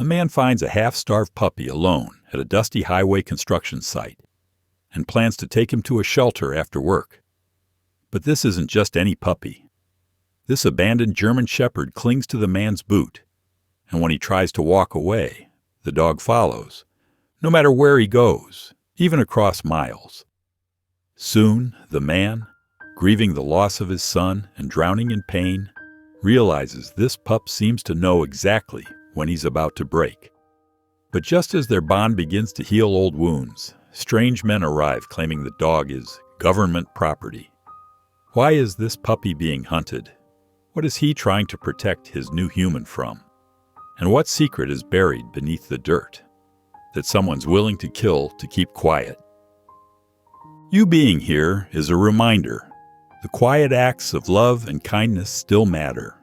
A man finds a half-starved puppy alone at a dusty highway construction site and plans to take him to a shelter after work. But this isn't just any puppy. This abandoned German Shepherd clings to the man's boot, and when he tries to walk away, the dog follows, no matter where he goes, even across miles. Soon, the man, grieving the loss of his son and drowning in pain, realizes this pup seems to know exactly when he's about to break. But just as their bond begins to heal old wounds, strange men arrive claiming the dog is government property. Why is this puppy being hunted? What is he trying to protect his new human from? And what secret is buried beneath the dirt that someone's willing to kill to keep quiet? You being here is a reminder. The quiet acts of love and kindness still matter.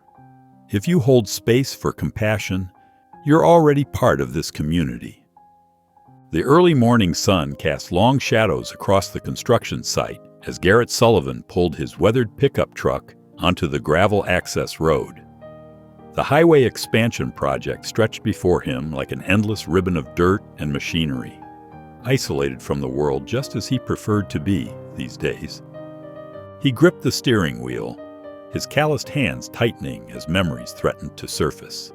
If you hold space for compassion, you're already part of this community. The early morning sun cast long shadows across the construction site as Garrett Sullivan pulled his weathered pickup truck onto the gravel access road. The highway expansion project stretched before him like an endless ribbon of dirt and machinery, isolated from the world just as he preferred to be these days. He gripped the steering wheel, his calloused hands tightening as memories threatened to surface.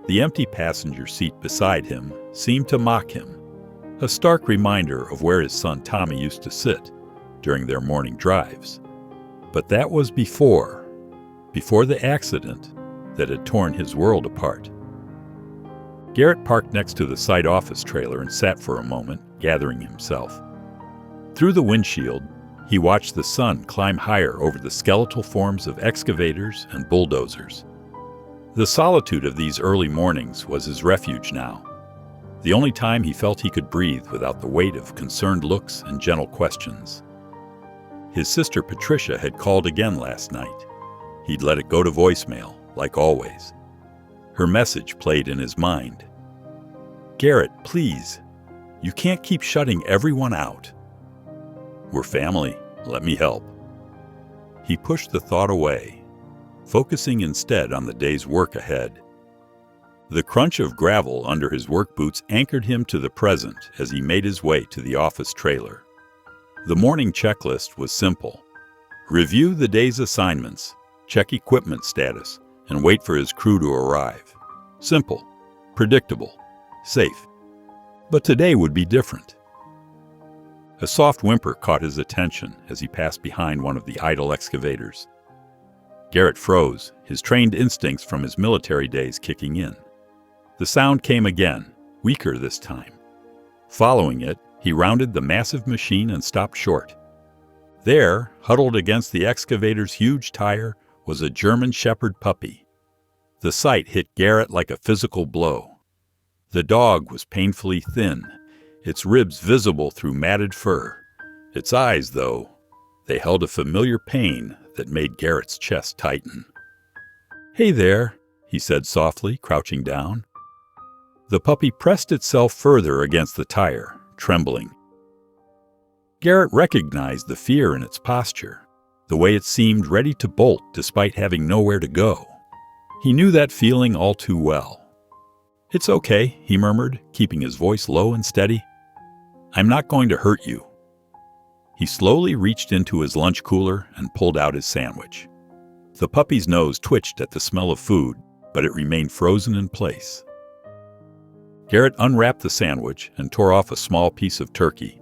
The empty passenger seat beside him seemed to mock him, a stark reminder of where his son Tommy used to sit during their morning drives. But that was before the accident that had torn his world apart. Garrett parked next to the site office trailer and sat for a moment, gathering himself. Through the windshield, he watched the sun climb higher over the skeletal forms of excavators and bulldozers. The solitude of these early mornings was his refuge now, the only time he felt he could breathe without the weight of concerned looks and gentle questions. His sister Patricia had called again last night. He'd let it go to voicemail, like always. Her message played in his mind. "Garrett, please, you can't keep shutting everyone out." "We're family. Let me help." He pushed the thought away, focusing instead on the day's work ahead. The crunch of gravel under his work boots anchored him to the present as he made his way to the office trailer. The morning checklist was simple. Review the day's assignments, check equipment status, and wait for his crew to arrive. Simple, predictable, safe. But today would be different. A soft whimper caught his attention as he passed behind one of the idle excavators. Garrett froze, his trained instincts from his military days kicking in. The sound came again, weaker this time. Following it, he rounded the massive machine and stopped short. There, huddled against the excavator's huge tire, was a German Shepherd puppy. The sight hit Garrett like a physical blow. The dog was painfully thin, its ribs visible through matted fur. Its eyes, though, they held a familiar pain that made Garrett's chest tighten. "Hey there," he said softly, crouching down. The puppy pressed itself further against the tire, trembling. Garrett recognized the fear in its posture, the way it seemed ready to bolt despite having nowhere to go. He knew that feeling all too well. "It's okay," he murmured, keeping his voice low and steady. "I'm not going to hurt you." He slowly reached into his lunch cooler and pulled out his sandwich. The puppy's nose twitched at the smell of food, but it remained frozen in place. Garrett unwrapped the sandwich and tore off a small piece of turkey.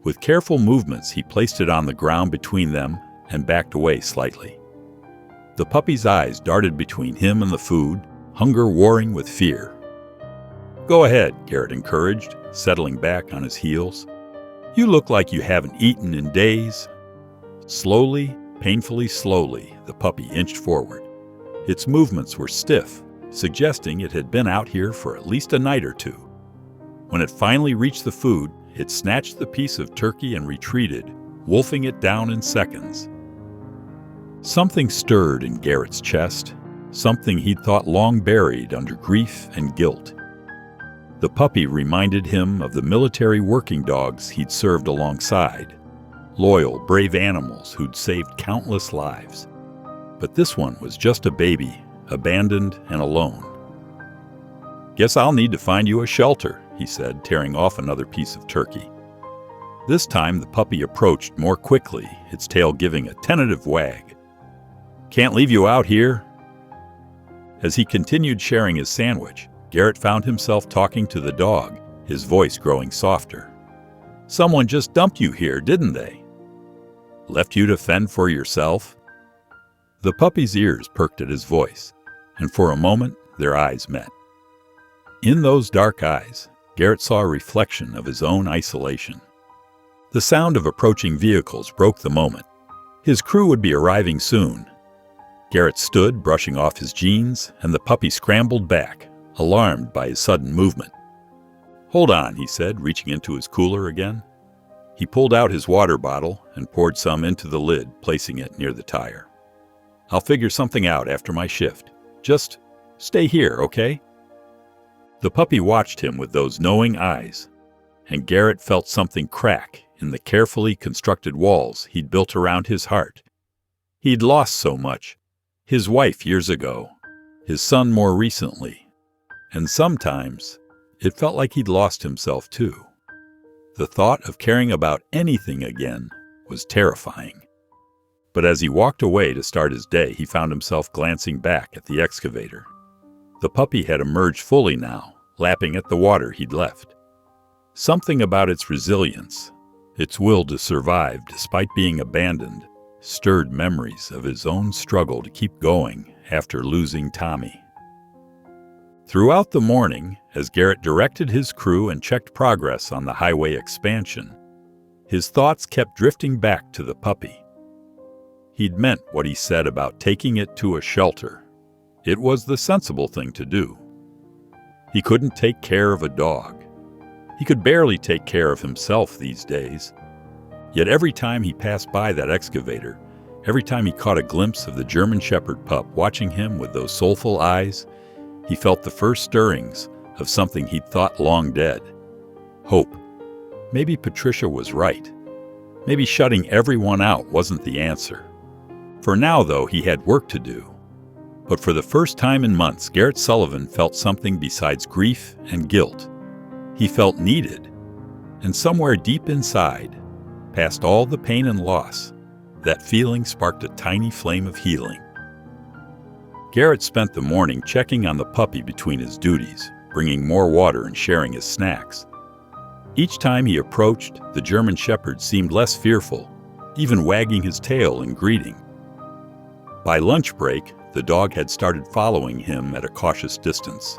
With careful movements, he placed it on the ground between them and backed away slightly. The puppy's eyes darted between him and the food, hunger warring with fear. "Go ahead," Garrett encouraged, settling back on his heels. "You look like you haven't eaten in days." Slowly, painfully slowly, the puppy inched forward. Its movements were stiff, suggesting it had been out here for at least a night or two. When it finally reached the food, it snatched the piece of turkey and retreated, wolfing it down in seconds. Something stirred in Garrett's chest, something he'd thought long buried under grief and guilt. The puppy reminded him of the military working dogs he'd served alongside, loyal, brave animals who'd saved countless lives. But this one was just a baby, abandoned and alone. "Guess I'll need to find you a shelter," he said, tearing off another piece of turkey. This time the puppy approached more quickly, its tail giving a tentative wag. "Can't leave you out here." As he continued sharing his sandwich, Garrett found himself talking to the dog, his voice growing softer. "Someone just dumped you here, didn't they? Left you to fend for yourself?" The puppy's ears perked at his voice, and for a moment their eyes met. In those dark eyes, Garrett saw a reflection of his own isolation. The sound of approaching vehicles broke the moment. His crew would be arriving soon. Garrett stood, brushing off his jeans, and the puppy scrambled back, alarmed by his sudden movement. "Hold on," he said, reaching into his cooler again. He pulled out his water bottle and poured some into the lid, placing it near the tire. "I'll figure something out after my shift. Just stay here, okay?" The puppy watched him with those knowing eyes, and Garrett felt something crack in the carefully constructed walls he'd built around his heart. He'd lost so much. His wife years ago, his son more recently, and sometimes it felt like he'd lost himself too. The thought of caring about anything again was terrifying. But as he walked away to start his day, he found himself glancing back at the excavator. The puppy had emerged fully now, lapping at the water he'd left. Something about its resilience, its will to survive despite being abandoned, stirred memories of his own struggle to keep going after losing Tommy. Throughout the morning, as Garrett directed his crew and checked progress on the highway expansion, his thoughts kept drifting back to the puppy. He'd meant what he said about taking it to a shelter. It was the sensible thing to do. He couldn't take care of a dog. He could barely take care of himself these days. Yet every time he passed by that excavator, every time he caught a glimpse of the German Shepherd pup watching him with those soulful eyes, he felt the first stirrings of something he'd thought long dead. Hope. Maybe Patricia was right. Maybe shutting everyone out wasn't the answer. For now, though, he had work to do. But for the first time in months, Garrett Sullivan felt something besides grief and guilt. He felt needed. And somewhere deep inside, past all the pain and loss, that feeling sparked a tiny flame of healing. Garrett spent the morning checking on the puppy between his duties, bringing more water and sharing his snacks. Each time he approached, the German Shepherd seemed less fearful, even wagging his tail in greeting. By lunch break, the dog had started following him at a cautious distance.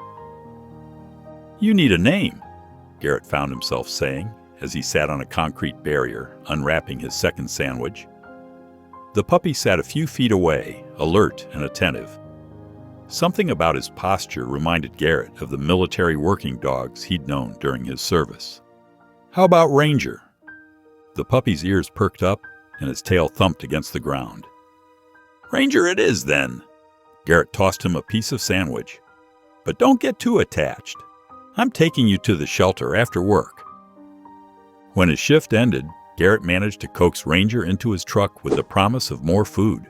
"You need a name," Garrett found himself saying, as he sat on a concrete barrier, unwrapping his second sandwich. The puppy sat a few feet away, alert and attentive. Something about his posture reminded Garrett of the military working dogs he'd known during his service. "How about Ranger?" The puppy's ears perked up, and his tail thumped against the ground. "Ranger it is, then." Garrett tossed him a piece of sandwich. "But don't get too attached. I'm taking you to the shelter after work." When his shift ended, Garrett managed to coax Ranger into his truck with the promise of more food.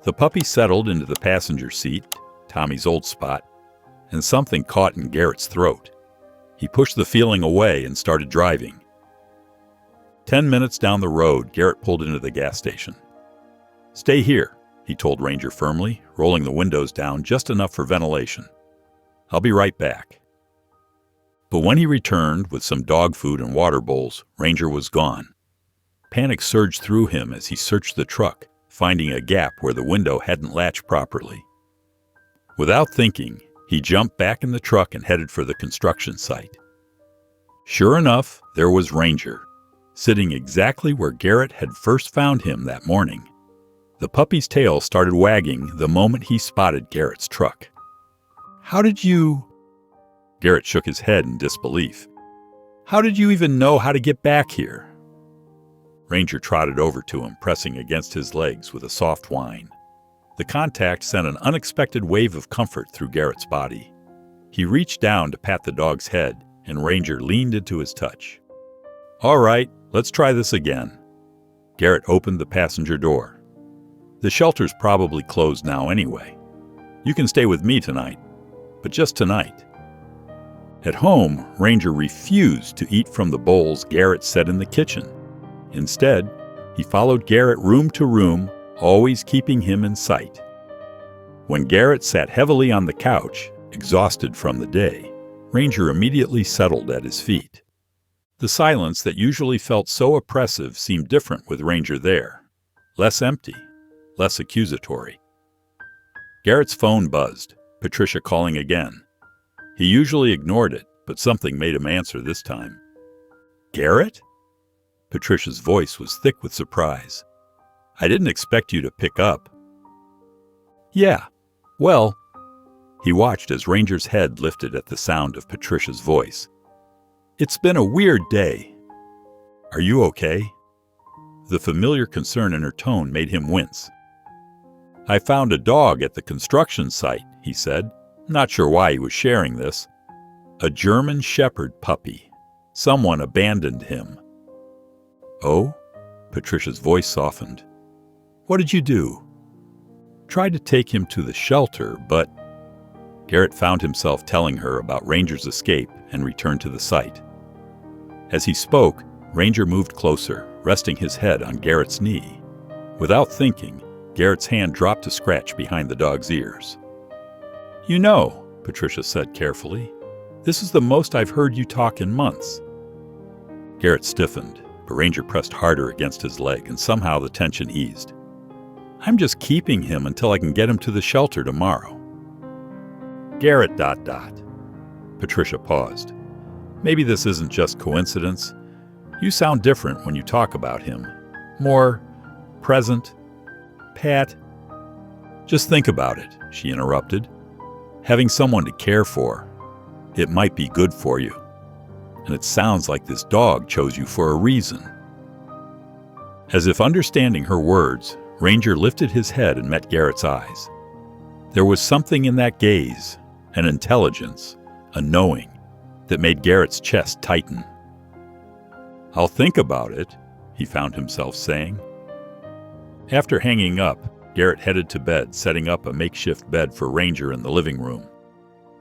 The puppy settled into the passenger seat, Tommy's old spot, and something caught in Garrett's throat. He pushed the feeling away and started driving. 10 minutes down the road, Garrett pulled into the gas station. "Stay here," he told Ranger firmly, rolling the windows down just enough for ventilation. "I'll be right back." But when he returned with some dog food and water bowls, Ranger was gone. Panic surged through him as he searched the truck, finding a gap where the window hadn't latched properly. Without thinking, he jumped back in the truck and headed for the construction site. Sure enough, there was Ranger, sitting exactly where Garrett had first found him that morning. The puppy's tail started wagging the moment he spotted Garrett's truck. "How did you—" Garrett shook his head in disbelief. "How did you even know how to get back here?" Ranger trotted over to him, pressing against his legs with a soft whine. The contact sent an unexpected wave of comfort through Garrett's body. He reached down to pat the dog's head, and Ranger leaned into his touch. "All right, let's try this again." Garrett opened the passenger door. "The shelter's probably closed now anyway. You can stay with me tonight, but just tonight." At home, Ranger refused to eat from the bowls Garrett set in the kitchen. Instead, he followed Garrett room to room, always keeping him in sight. When Garrett sat heavily on the couch, exhausted from the day, Ranger immediately settled at his feet. The silence that usually felt so oppressive seemed different with Ranger there. Less empty, less accusatory. Garrett's phone buzzed, Patricia calling again. He usually ignored it, but something made him answer this time. "Garrett?" Patricia's voice was thick with surprise. "I didn't expect you to pick up." "Yeah, well," he watched as Ranger's head lifted at the sound of Patricia's voice. "It's been a weird day. Are you okay?" The familiar concern in her tone made him wince. "I found a dog at the construction site," he said, not sure why he was sharing this. "A German Shepherd puppy. Someone abandoned him." "Oh?" Patricia's voice softened. "What did you do?" "Tried to take him to the shelter, but—" Garrett found himself telling her about Ranger's escape and returned to the site. As he spoke, Ranger moved closer, resting his head on Garrett's knee. Without thinking, Garrett's hand dropped to scratch behind the dog's ears. "You know," Patricia said carefully, "this is the most I've heard you talk in months." Garrett stiffened, but Ranger pressed harder against his leg, and somehow the tension eased. "I'm just keeping him until I can get him to the shelter tomorrow." "Garrett ... Patricia paused. "Maybe this isn't just coincidence. You sound different when you talk about him. More present. Pat." "Just think about it," she interrupted. "Having someone to care for. It might be good for you. And it sounds like this dog chose you for a reason." As if understanding her words, Ranger lifted his head and met Garrett's eyes. There was something in that gaze, an intelligence, a knowing, that made Garrett's chest tighten. "I'll think about it," he found himself saying. After hanging up, Garrett headed to bed, setting up a makeshift bed for Ranger in the living room.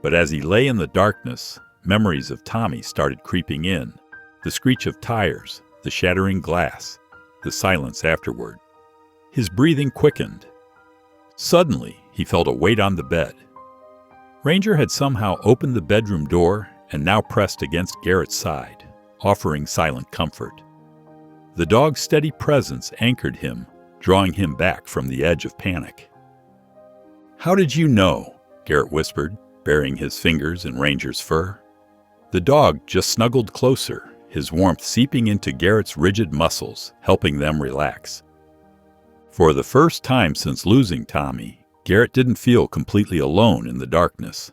But as he lay in the darkness, memories of Tommy started creeping in, the screech of tires, the shattering glass, the silence afterward. His breathing quickened. Suddenly, he felt a weight on the bed. Ranger had somehow opened the bedroom door and now pressed against Garrett's side, offering silent comfort. The dog's steady presence anchored him, drawing him back from the edge of panic. "How did you know?" Garrett whispered, burying his fingers in Ranger's fur. The dog just snuggled closer, his warmth seeping into Garrett's rigid muscles, helping them relax. For the first time since losing Tommy, Garrett didn't feel completely alone in the darkness.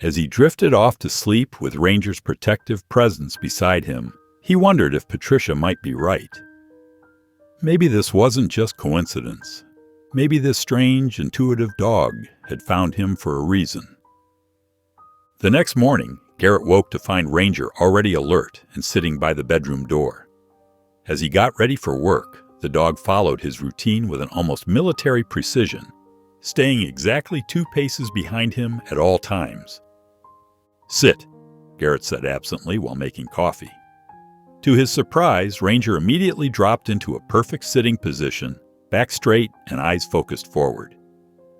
As he drifted off to sleep with Ranger's protective presence beside him, he wondered if Patricia might be right. Maybe this wasn't just coincidence. Maybe this strange, intuitive dog had found him for a reason. The next morning, Garrett woke to find Ranger already alert and sitting by the bedroom door. As he got ready for work, the dog followed his routine with an almost military precision, staying exactly 2 paces behind him at all times. "Sit," Garrett said absently while making coffee. To his surprise, Ranger immediately dropped into a perfect sitting position, back straight and eyes focused forward.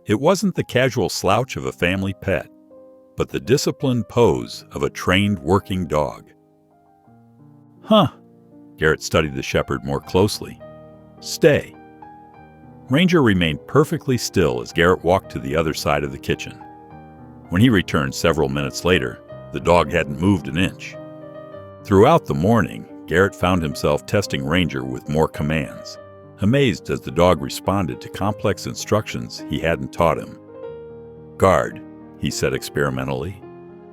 It wasn't the casual slouch of a family pet, but the disciplined pose of a trained working dog. "Huh." Garrett studied the shepherd more closely. "Stay." Ranger remained perfectly still as Garrett walked to the other side of the kitchen. When he returned several minutes later, the dog hadn't moved an inch. Throughout the morning, Garrett found himself testing Ranger with more commands, amazed as the dog responded to complex instructions he hadn't taught him. "Guard," he said experimentally,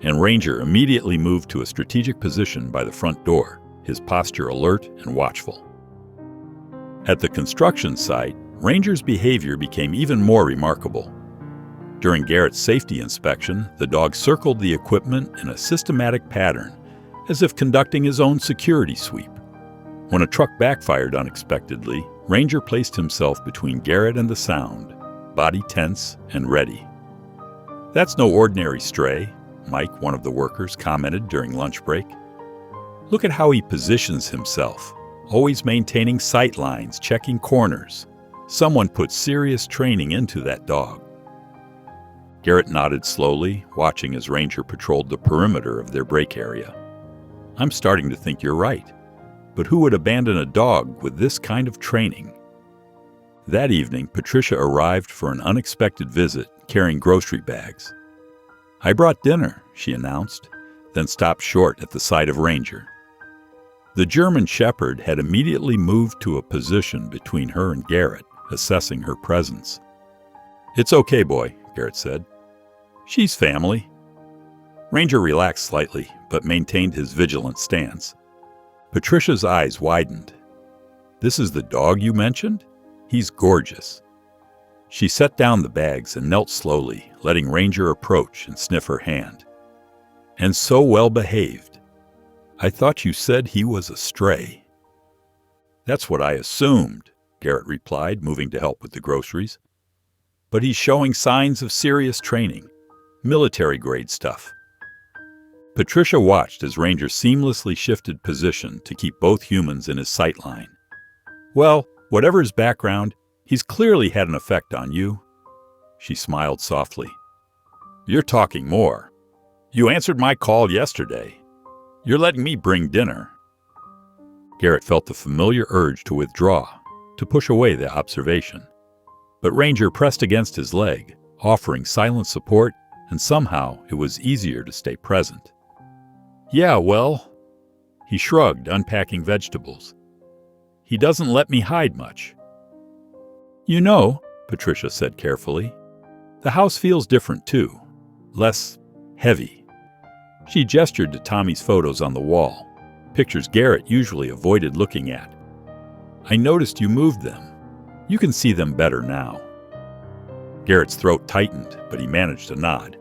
and Ranger immediately moved to a strategic position by the front door, his posture alert and watchful. At the construction site, Ranger's behavior became even more remarkable. During Garrett's safety inspection, the dog circled the equipment in a systematic pattern, as if conducting his own security sweep. When a truck backfired unexpectedly, Ranger placed himself between Garrett and the sound, body tense and ready. "That's no ordinary stray," Mike, one of the workers, commented during lunch break. "Look at how he positions himself, always maintaining sight lines, checking corners. Someone put serious training into that dog." Garrett nodded slowly, watching as Ranger patrolled the perimeter of their break area. "I'm starting to think you're right. But who would abandon a dog with this kind of training?" That evening, Patricia arrived for an unexpected visit, carrying grocery bags. "I brought dinner," she announced, then stopped short at the sight of Ranger. The German Shepherd had immediately moved to a position between her and Garrett, assessing her presence. "It's okay, boy," Garrett said. "She's family." Ranger relaxed slightly, but maintained his vigilant stance. Patricia's eyes widened. "This is the dog you mentioned? He's gorgeous." She set down the bags and knelt slowly, letting Ranger approach and sniff her hand. "And so well behaved. I thought you said he was a stray." "That's what I assumed," Garrett replied, moving to help with the groceries. "But he's showing signs of serious training, military-grade stuff." Patricia watched as Ranger seamlessly shifted position to keep both humans in his sight line. "Well, whatever his background, he's clearly had an effect on you." She smiled softly. "You're talking more. You answered my call yesterday. You're letting me bring dinner." Garrett felt the familiar urge to withdraw, to push away the observation. But Ranger pressed against his leg, offering silent support, and somehow it was easier to stay present. "Yeah, well," he shrugged, unpacking vegetables. "He doesn't let me hide much." "You know," Patricia said carefully, "the house feels different too. Less heavy." She gestured to Tommy's photos on the wall, pictures Garrett usually avoided looking at. "I noticed you moved them. You can see them better now." Garrett's throat tightened, but he managed a nod.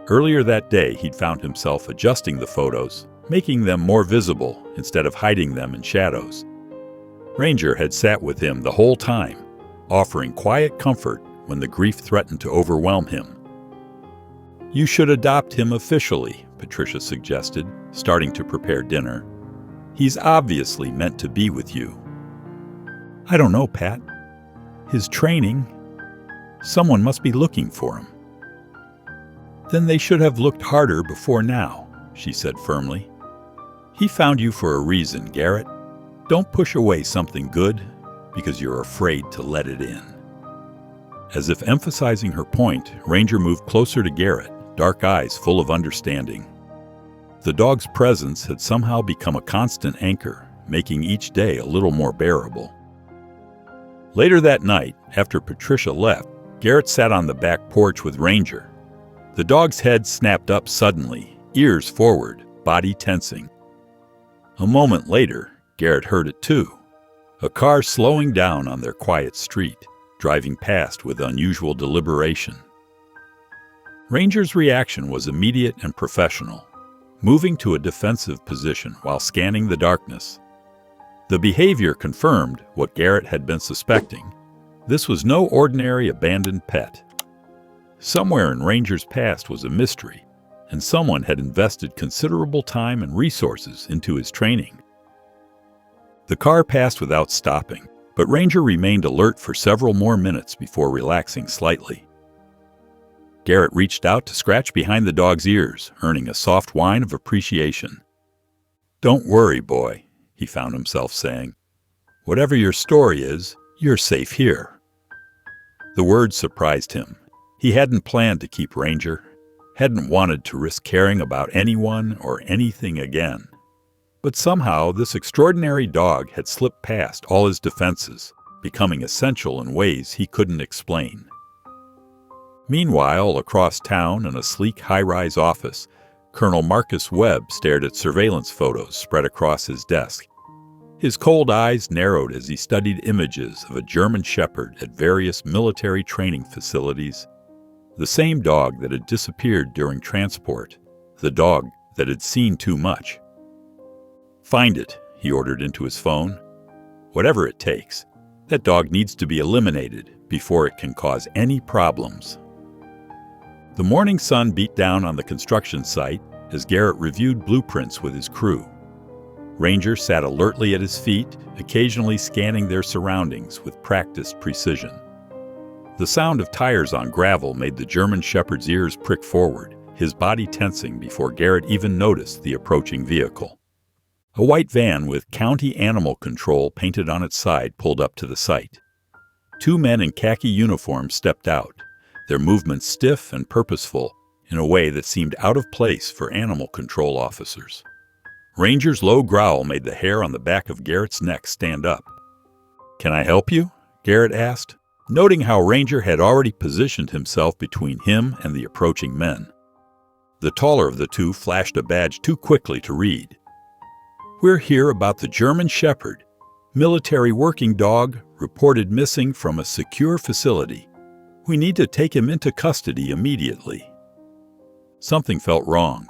Earlier that day, he'd found himself adjusting the photos, making them more visible instead of hiding them in shadows. Ranger had sat with him the whole time, offering quiet comfort when the grief threatened to overwhelm him. "You should adopt him officially," Patricia suggested, starting to prepare dinner. "He's obviously meant to be with you." "I don't know, Pat. His training, someone must be looking for him." "Then they should have looked harder before now," she said firmly. "He found you for a reason, Garrett. Don't push away something good because you're afraid to let it in." As if emphasizing her point, Ranger moved closer to Garrett, dark eyes full of understanding. The dog's presence had somehow become a constant anchor, making each day a little more bearable. Later that night, after Patricia left, Garrett sat on the back porch with Ranger. The dog's head snapped up suddenly, ears forward, body tensing. A moment later, Garrett heard it too. A car slowing down on their quiet street, driving past with unusual deliberation. Ranger's reaction was immediate and professional, moving to a defensive position while scanning the darkness. The behavior confirmed what Garrett had been suspecting. This was no ordinary abandoned pet. Somewhere in Ranger's past was a mystery, and someone had invested considerable time and resources into his training. The car passed without stopping, but Ranger remained alert for several more minutes before relaxing slightly. Garrett reached out to scratch behind the dog's ears, earning a soft whine of appreciation. "Don't worry, boy," he found himself saying. "Whatever your story is, you're safe here." The words surprised him. He hadn't planned to keep Ranger, hadn't wanted to risk caring about anyone or anything again. But somehow this extraordinary dog had slipped past all his defenses, becoming essential in ways he couldn't explain. Meanwhile, across town in a sleek high-rise office, Colonel Marcus Webb stared at surveillance photos spread across his desk. His cold eyes narrowed as he studied images of a German Shepherd at various military training facilities. The same dog that had disappeared during transport, the dog that had seen too much. "Find it," he ordered into his phone. "Whatever it takes. That dog needs to be eliminated before it can cause any problems." The morning sun beat down on the construction site as Garrett reviewed blueprints with his crew. Ranger sat alertly at his feet, occasionally scanning their surroundings with practiced precision. The sound of tires on gravel made the German Shepherd's ears prick forward, his body tensing before Garrett even noticed the approaching vehicle. A white van with County Animal Control painted on its side pulled up to the site. Two men in khaki uniforms stepped out, their movements stiff and purposeful in a way that seemed out of place for animal control officers. Ranger's low growl made the hair on the back of Garrett's neck stand up. "Can I help you?" Garrett asked, noting how Ranger had already positioned himself between him and the approaching men. The taller of the two flashed a badge too quickly to read. "We're here about the German Shepherd, military working dog, reported missing from a secure facility. We need to take him into custody immediately." Something felt wrong.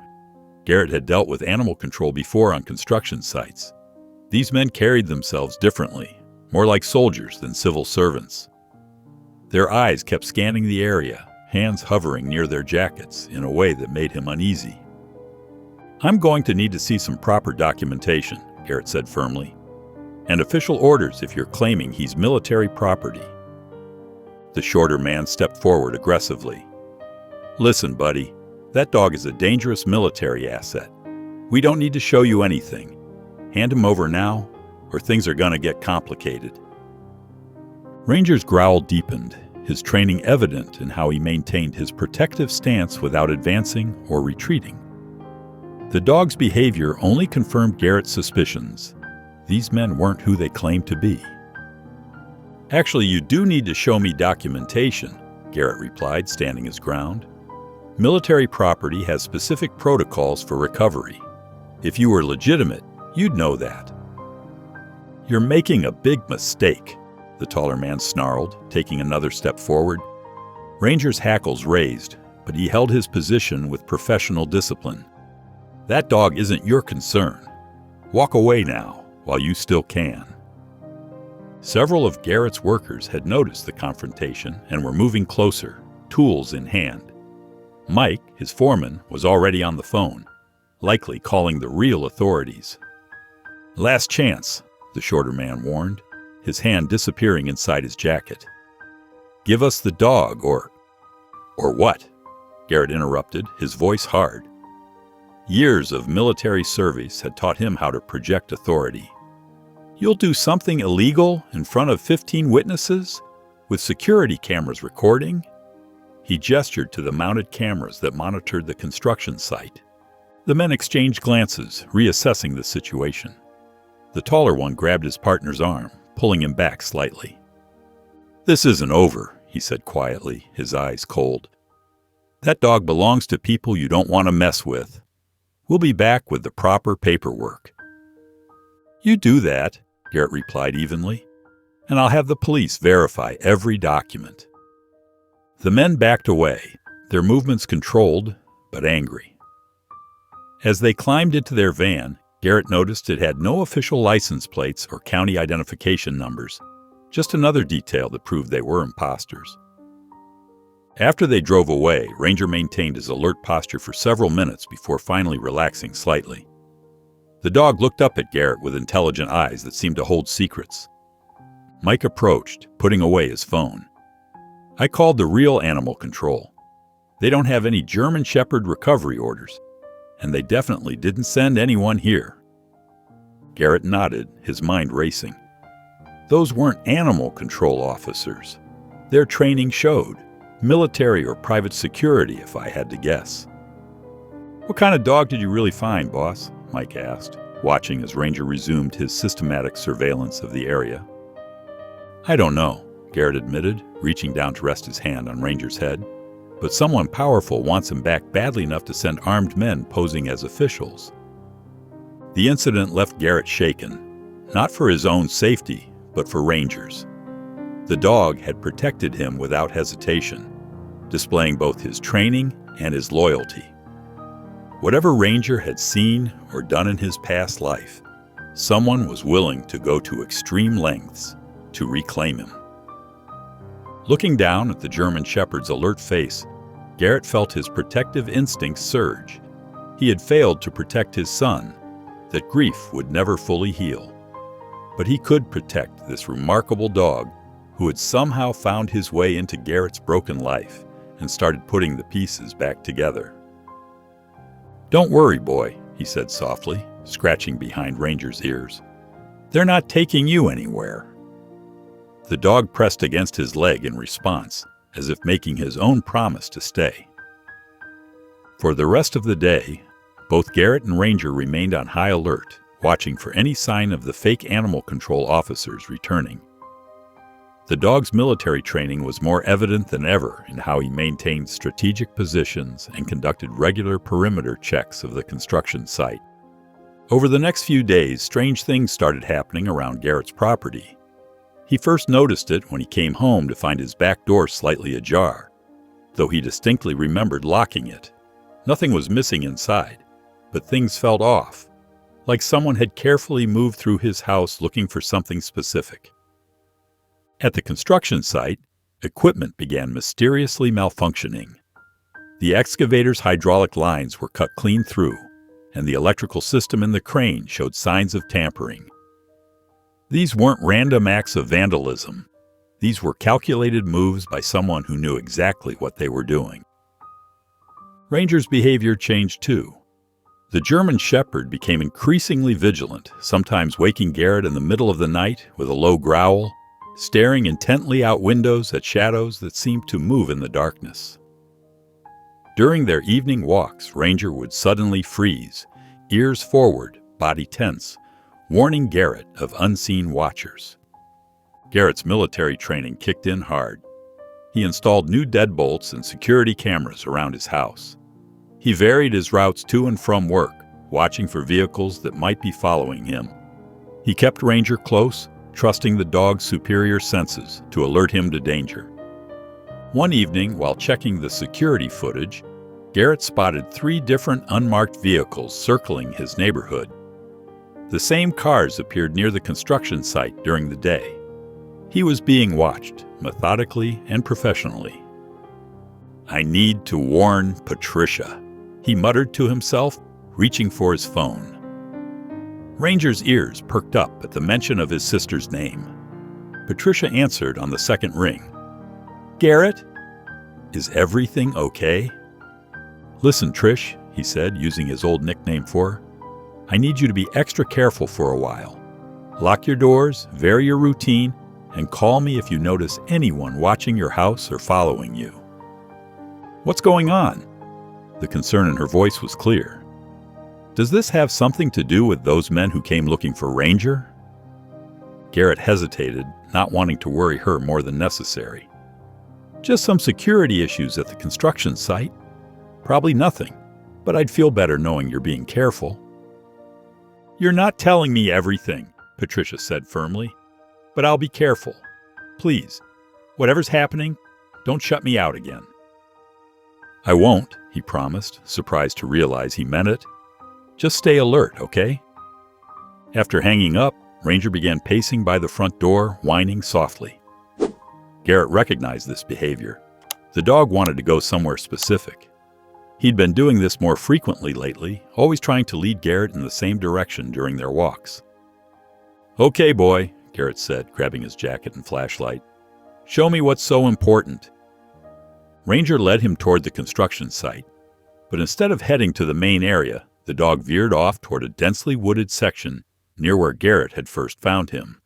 Garrett had dealt with animal control before on construction sites. These men carried themselves differently, more like soldiers than civil servants. Their eyes kept scanning the area, hands hovering near their jackets in a way that made him uneasy. "I'm going to need to see some proper documentation," Garrett said firmly, "and official orders if you're claiming he's military property." The shorter man stepped forward aggressively. "Listen, buddy, that dog is a dangerous military asset. We don't need to show you anything. Hand him over now, or things are gonna get complicated." Ranger's growl deepened, his training evident in how he maintained his protective stance without advancing or retreating. The dog's behavior only confirmed Garrett's suspicions. These men weren't who they claimed to be. "Actually, you do need to show me documentation," Garrett replied, standing his ground. "Military property has specific protocols for recovery. If you were legitimate, you'd know that." "You're making a big mistake," the taller man snarled, taking another step forward. Ranger's hackles raised, but he held his position with professional discipline. "That dog isn't your concern. Walk away now, while you still can." Several of Garrett's workers had noticed the confrontation and were moving closer, tools in hand. Mike, his foreman, was already on the phone, likely calling the real authorities. "Last chance," the shorter man warned, his hand disappearing inside his jacket. "Give us the dog, or what?" Garrett interrupted, his voice hard. Years of military service had taught him how to project authority. "You'll do something illegal in front of 15 witnesses, with security cameras recording?" He gestured to the mounted cameras that monitored the construction site. The men exchanged glances, reassessing the situation. The taller one grabbed his partner's arm, pulling him back slightly. "This isn't over," he said quietly, his eyes cold. "That dog belongs to people you don't want to mess with. We'll be back with the proper paperwork." "You do that," Garrett replied evenly, "and I'll have the police verify every document." The men backed away, their movements controlled but angry. As they climbed into their van, Garrett noticed it had no official license plates or county identification numbers, just another detail that proved they were imposters. After they drove away, Ranger maintained his alert posture for several minutes before finally relaxing slightly. The dog looked up at Garrett with intelligent eyes that seemed to hold secrets. Mike approached, putting away his phone. "I called the real animal control. They don't have any German Shepherd recovery orders, and they definitely didn't send anyone here." Garrett nodded, his mind racing. Those weren't animal control officers. Their training showed. Military or private security, if I had to guess. "What kind of dog did you really find, boss?" Mike asked, watching as Ranger resumed his systematic surveillance of the area. "I don't know," Garrett admitted, reaching down to rest his hand on Ranger's head. "But someone powerful wants him back badly enough to send armed men posing as officials." The incident left Garrett shaken, not for his own safety, but for Ranger's. The dog had protected him without hesitation, displaying both his training and his loyalty. Whatever Ranger had seen or done in his past life, someone was willing to go to extreme lengths to reclaim him. Looking down at the German Shepherd's alert face, Garrett felt his protective instincts surge. He had failed to protect his son, that grief would never fully heal. But he could protect this remarkable dog who had somehow found his way into Garrett's broken life and started putting the pieces back together. "Don't worry, boy," he said softly, scratching behind Ranger's ears. "They're not taking you anywhere." The dog pressed against his leg in response, as if making his own promise to stay. For the rest of the day, both Garrett and Ranger remained on high alert, watching for any sign of the fake animal control officers returning. The dog's military training was more evident than ever in how he maintained strategic positions and conducted regular perimeter checks of the construction site. Over the next few days, strange things started happening around Garrett's property. He first noticed it when he came home to find his back door slightly ajar, though he distinctly remembered locking it. Nothing was missing inside, but things felt off, like someone had carefully moved through his house looking for something specific. At the construction site, equipment began mysteriously malfunctioning. The excavator's hydraulic lines were cut clean through, and the electrical system in the crane showed signs of tampering. These weren't random acts of vandalism. These were calculated moves by someone who knew exactly what they were doing. Ranger's behavior changed too. The German Shepherd became increasingly vigilant, sometimes waking Garrett in the middle of the night with a low growl, staring intently out windows at shadows that seemed to move in the darkness. During their evening walks, Ranger would suddenly freeze, ears forward, body tense, warning Garrett of unseen watchers. Garrett's military training kicked in hard. He installed new deadbolts and security cameras around his house. He varied his routes to and from work, watching for vehicles that might be following him. He kept Ranger close, trusting the dog's superior senses to alert him to danger. One evening, while checking the security footage, Garrett spotted 3 different unmarked vehicles circling his neighborhood. The same cars appeared near the construction site during the day. He was being watched, methodically and professionally. "I need to warn Patricia," he muttered to himself, reaching for his phone. Ranger's ears perked up at the mention of his sister's name. Patricia answered on the second ring. "Garrett? Is everything okay?" "Listen, Trish," he said, using his old nickname for her. "I need you to be extra careful for a while. Lock your doors, vary your routine, and call me if you notice anyone watching your house or following you." "What's going on?" The concern in her voice was clear. "Does this have something to do with those men who came looking for Ranger?" Garrett hesitated, not wanting to worry her more than necessary. "Just some security issues at the construction site. Probably nothing, but I'd feel better knowing you're being careful." "You're not telling me everything," Patricia said firmly, "but I'll be careful. Please, whatever's happening, don't shut me out again." "I won't," he promised, surprised to realize he meant it. "Just stay alert, okay?" After hanging up, Ranger began pacing by the front door, whining softly. Garrett recognized this behavior. The dog wanted to go somewhere specific. He'd been doing this more frequently lately, always trying to lead Garrett in the same direction during their walks. "Okay, boy," Garrett said, grabbing his jacket and flashlight. "Show me what's so important." Ranger led him toward the construction site, but instead of heading to the main area, the dog veered off toward a densely wooded section near where Garrett had first found him.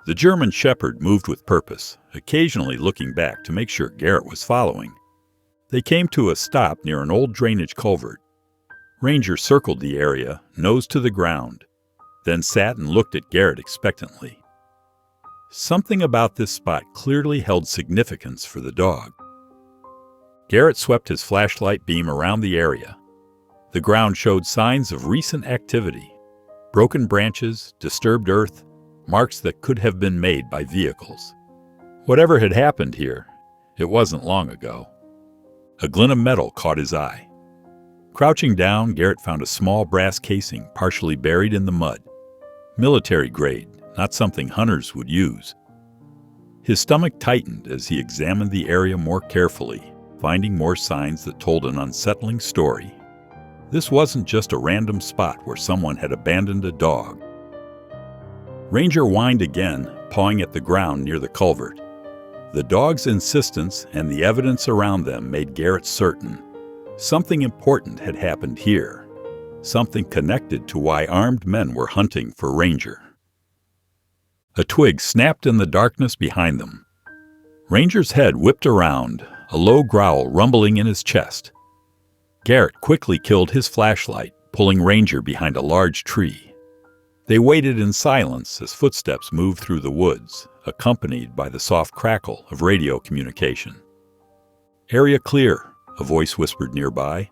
The German Shepherd moved with purpose, occasionally looking back to make sure Garrett was following. They came to a stop near an old drainage culvert. Ranger circled the area, nose to the ground, then sat and looked at Garrett expectantly. Something about this spot clearly held significance for the dog. Garrett swept his flashlight beam around the area. The ground showed signs of recent activity: broken branches, disturbed earth, marks that could have been made by vehicles. Whatever had happened here, it wasn't long ago. A glint of metal caught his eye. Crouching down, Garrett found a small brass casing partially buried in the mud. Military grade, not something hunters would use. His stomach tightened as he examined the area more carefully, finding more signs that told an unsettling story. This wasn't just a random spot where someone had abandoned a dog. Ranger whined again, pawing at the ground near the culvert. The dog's insistence and the evidence around them made Garrett certain something important had happened here, something connected to why armed men were hunting for Ranger. A twig snapped in the darkness behind them. Ranger's head whipped around, a low growl rumbling in his chest. Garrett quickly killed his flashlight, pulling Ranger behind a large tree. They waited in silence as footsteps moved through the woods, accompanied by the soft crackle of radio communication. "Area clear," a voice whispered nearby.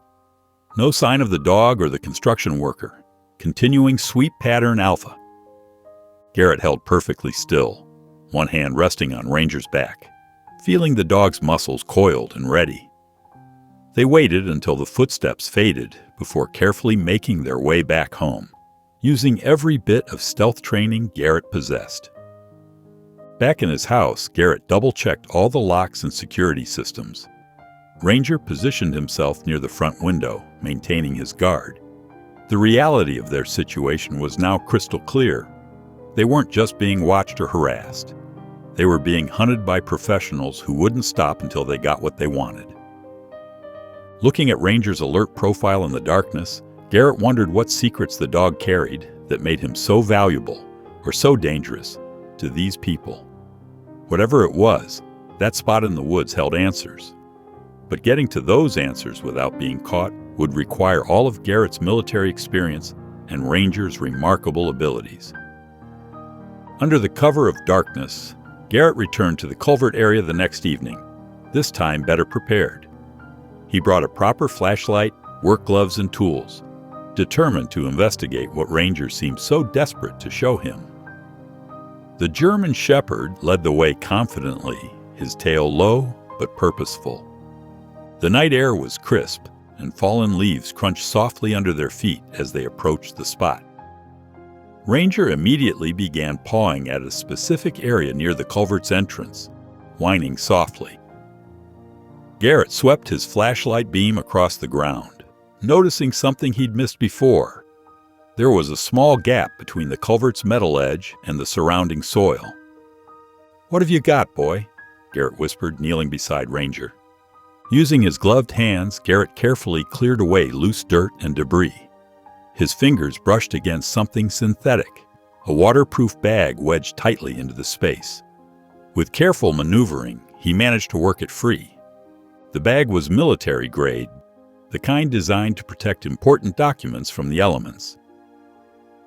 No sign of the dog or the construction worker. Continuing sweep pattern Alpha. Garrett held perfectly still, one hand resting on Ranger's back, feeling the dog's muscles coiled and ready. They waited until the footsteps faded before carefully making their way back home, using every bit of stealth training Garrett possessed. Back in his house, Garrett double-checked all the locks and security systems. Ranger positioned himself near the front window, maintaining his guard. The reality of their situation was now crystal clear. They weren't just being watched or harassed. They were being hunted by professionals who wouldn't stop until they got what they wanted. Looking at Ranger's alert profile in the darkness, Garrett wondered what secrets the dog carried that made him so valuable or so dangerous to these people. Whatever it was, that spot in the woods held answers. But getting to those answers without being caught would require all of Garrett's military experience and Ranger's remarkable abilities. Under the cover of darkness, Garrett returned to the culvert area the next evening, this time better prepared. He brought a proper flashlight, work gloves, and tools, determined to investigate what Ranger seemed so desperate to show him. The German Shepherd led the way confidently, his tail low but purposeful. The night air was crisp, and fallen leaves crunched softly under their feet as they approached the spot. Ranger immediately began pawing at a specific area near the culvert's entrance, whining softly. Garrett swept his flashlight beam across the ground, noticing something he'd missed before. There was a small gap between the culvert's metal edge and the surrounding soil. "What have you got, boy?" Garrett whispered, kneeling beside Ranger. Using his gloved hands, Garrett carefully cleared away loose dirt and debris. His fingers brushed against something synthetic, a waterproof bag wedged tightly into the space. With careful maneuvering, he managed to work it free. The bag was military grade, the kind designed to protect important documents from the elements.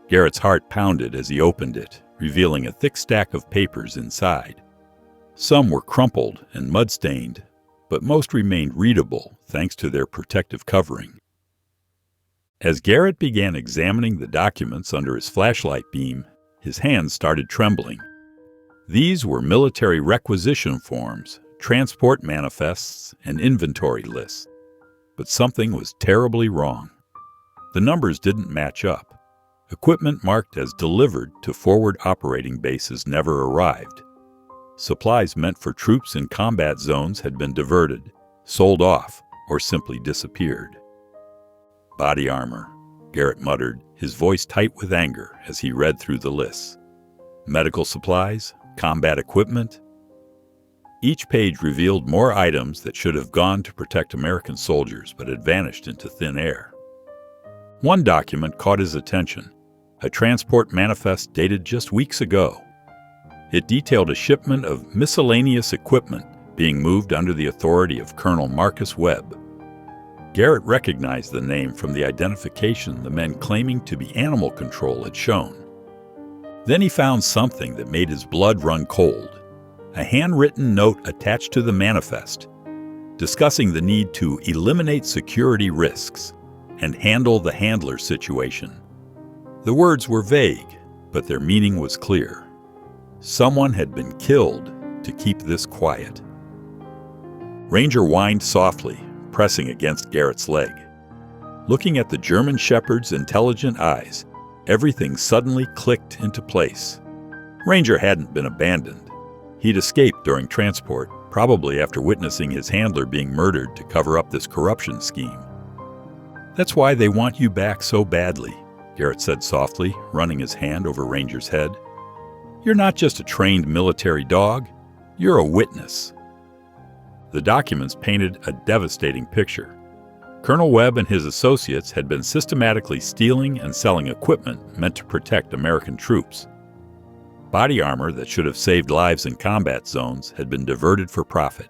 Garrett's heart pounded as he opened it, revealing a thick stack of papers inside. Some were crumpled and mud-stained, but most remained readable thanks to their protective covering. As Garrett began examining the documents under his flashlight beam, his hands started trembling. These were military requisition forms, transport manifests, and inventory lists. But something was terribly wrong. The numbers didn't match up. Equipment marked as delivered to forward operating bases never arrived. Supplies meant for troops in combat zones had been diverted, sold off, or simply disappeared. "Body armor," Garrett muttered, his voice tight with anger as he read through the lists. "Medical supplies, combat equipment." Each page revealed more items that should have gone to protect American soldiers but had vanished into thin air. One document caught his attention, a transport manifest dated just weeks ago. It detailed a shipment of miscellaneous equipment being moved under the authority of Colonel Marcus Webb. Garrett recognized the name from the identification the men claiming to be animal control had shown. Then he found something that made his blood run cold. A handwritten note attached to the manifest, discussing the need to eliminate security risks and handle the handler situation. The words were vague, but their meaning was clear. Someone had been killed to keep this quiet. Ranger whined softly, pressing against Garrett's leg. Looking at the German Shepherd's intelligent eyes, everything suddenly clicked into place. Ranger hadn't been abandoned. He'd escaped during transport, probably after witnessing his handler being murdered to cover up this corruption scheme. "That's why they want you back so badly," Garrett said softly, running his hand over Ranger's head. "You're not just a trained military dog, you're a witness." The documents painted a devastating picture. Colonel Webb and his associates had been systematically stealing and selling equipment meant to protect American troops. Body armor that should have saved lives in combat zones had been diverted for profit.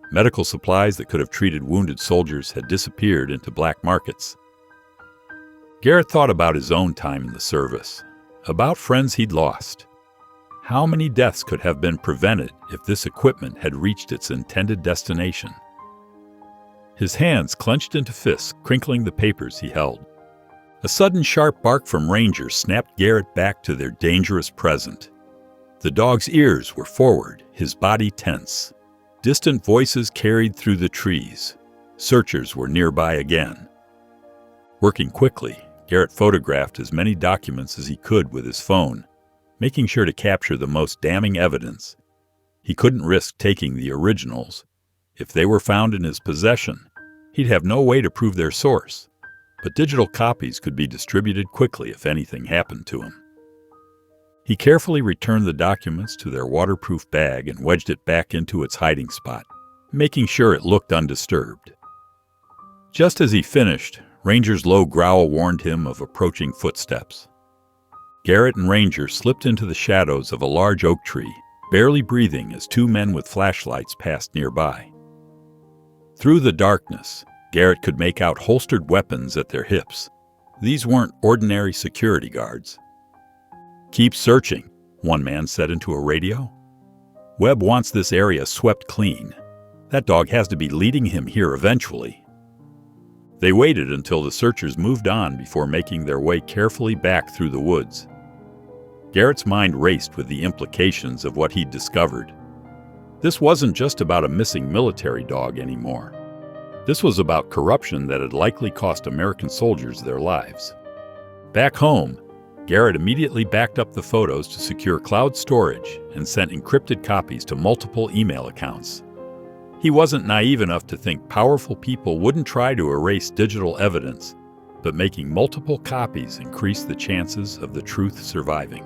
Medical supplies that could have treated wounded soldiers had disappeared into black markets. Garrett thought about his own time in the service, about friends he'd lost. How many deaths could have been prevented if this equipment had reached its intended destination? His hands clenched into fists, crinkling the papers he held. A sudden sharp bark from Ranger snapped Garrett back to their dangerous present. The dog's ears were forward, his body tense. Distant voices carried through the trees. Searchers were nearby again. Working quickly, Garrett photographed as many documents as he could with his phone, making sure to capture the most damning evidence. He couldn't risk taking the originals. If they were found in his possession, he'd have no way to prove their source, but digital copies could be distributed quickly if anything happened to him. He carefully returned the documents to their waterproof bag and wedged it back into its hiding spot, making sure it looked undisturbed. Just as he finished, Ranger's low growl warned him of approaching footsteps. Garrett and Ranger slipped into the shadows of a large oak tree, barely breathing as two men with flashlights passed nearby. Through the darkness, Garrett could make out holstered weapons at their hips. These weren't ordinary security guards. "Keep searching," one man said into a radio. "Webb wants this area swept clean. That dog has to be leading him here eventually." They waited until the searchers moved on before making their way carefully back through the woods. Garrett's mind raced with the implications of what he'd discovered. This wasn't just about a missing military dog anymore. This was about corruption that had likely cost American soldiers their lives. Back home, Garrett immediately backed up the photos to secure cloud storage and sent encrypted copies to multiple email accounts. He wasn't naive enough to think powerful people wouldn't try to erase digital evidence, but making multiple copies increased the chances of the truth surviving.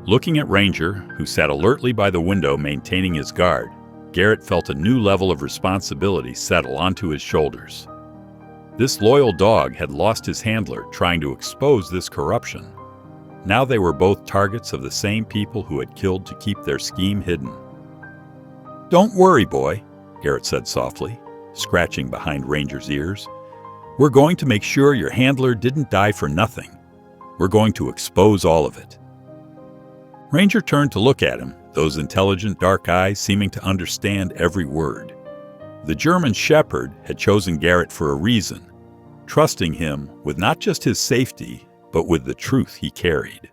Looking at Ranger, who sat alertly by the window maintaining his guard, Garrett felt a new level of responsibility settle onto his shoulders. This loyal dog had lost his handler trying to expose this corruption. Now they were both targets of the same people who had killed to keep their scheme hidden. "Don't worry, boy," Garrett said softly, scratching behind Ranger's ears. "We're going to make sure your handler didn't die for nothing. We're going to expose all of it." Ranger turned to look at him, those intelligent dark eyes seeming to understand every word. The German shepherd had chosen Garrett for a reason, trusting him with not just his safety, but with the truth he carried.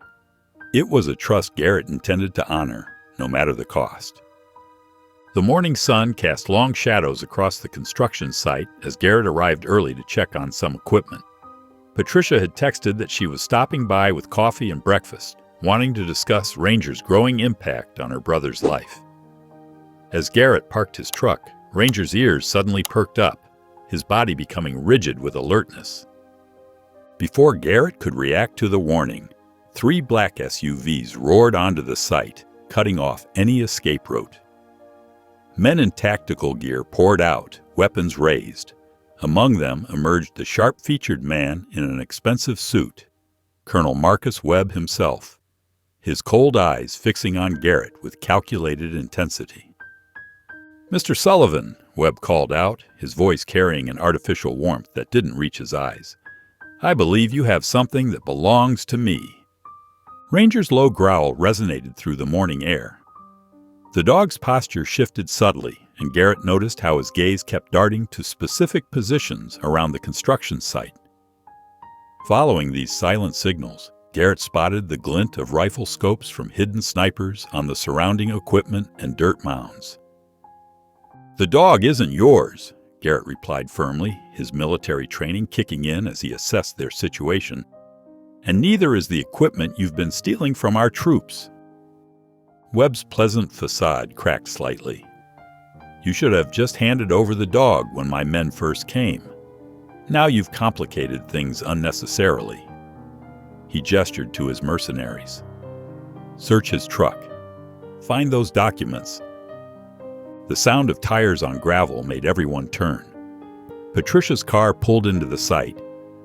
It was a trust Garrett intended to honor, no matter the cost. The morning sun cast long shadows across the construction site as Garrett arrived early to check on some equipment. Patricia had texted that she was stopping by with coffee and breakfast, wanting to discuss Ranger's growing impact on her brother's life. As Garrett parked his truck, Ranger's ears suddenly perked up, his body becoming rigid with alertness. Before Garrett could react to the warning, 3 black SUVs roared onto the site, cutting off any escape route. Men in tactical gear poured out, weapons raised. Among them emerged the sharp-featured man in an expensive suit, Colonel Marcus Webb himself, his cold eyes fixing on Garrett with calculated intensity. "Mr. Sullivan," Webb called out, his voice carrying an artificial warmth that didn't reach his eyes, "I believe you have something that belongs to me." Ranger's low growl resonated through the morning air. The dog's posture shifted subtly, and Garrett noticed how his gaze kept darting to specific positions around the construction site. Following these silent signals, Garrett spotted the glint of rifle scopes from hidden snipers on the surrounding equipment and dirt mounds. "The dog isn't yours," Garrett replied firmly, his military training kicking in as he assessed their situation. "And neither is the equipment you've been stealing from our troops." Webb's pleasant facade cracked slightly. "You should have just handed over the dog when my men first came. Now you've complicated things unnecessarily." He gestured to his mercenaries. "Search his truck. Find those documents." The sound of tires on gravel made everyone turn. Patricia's car pulled into the site,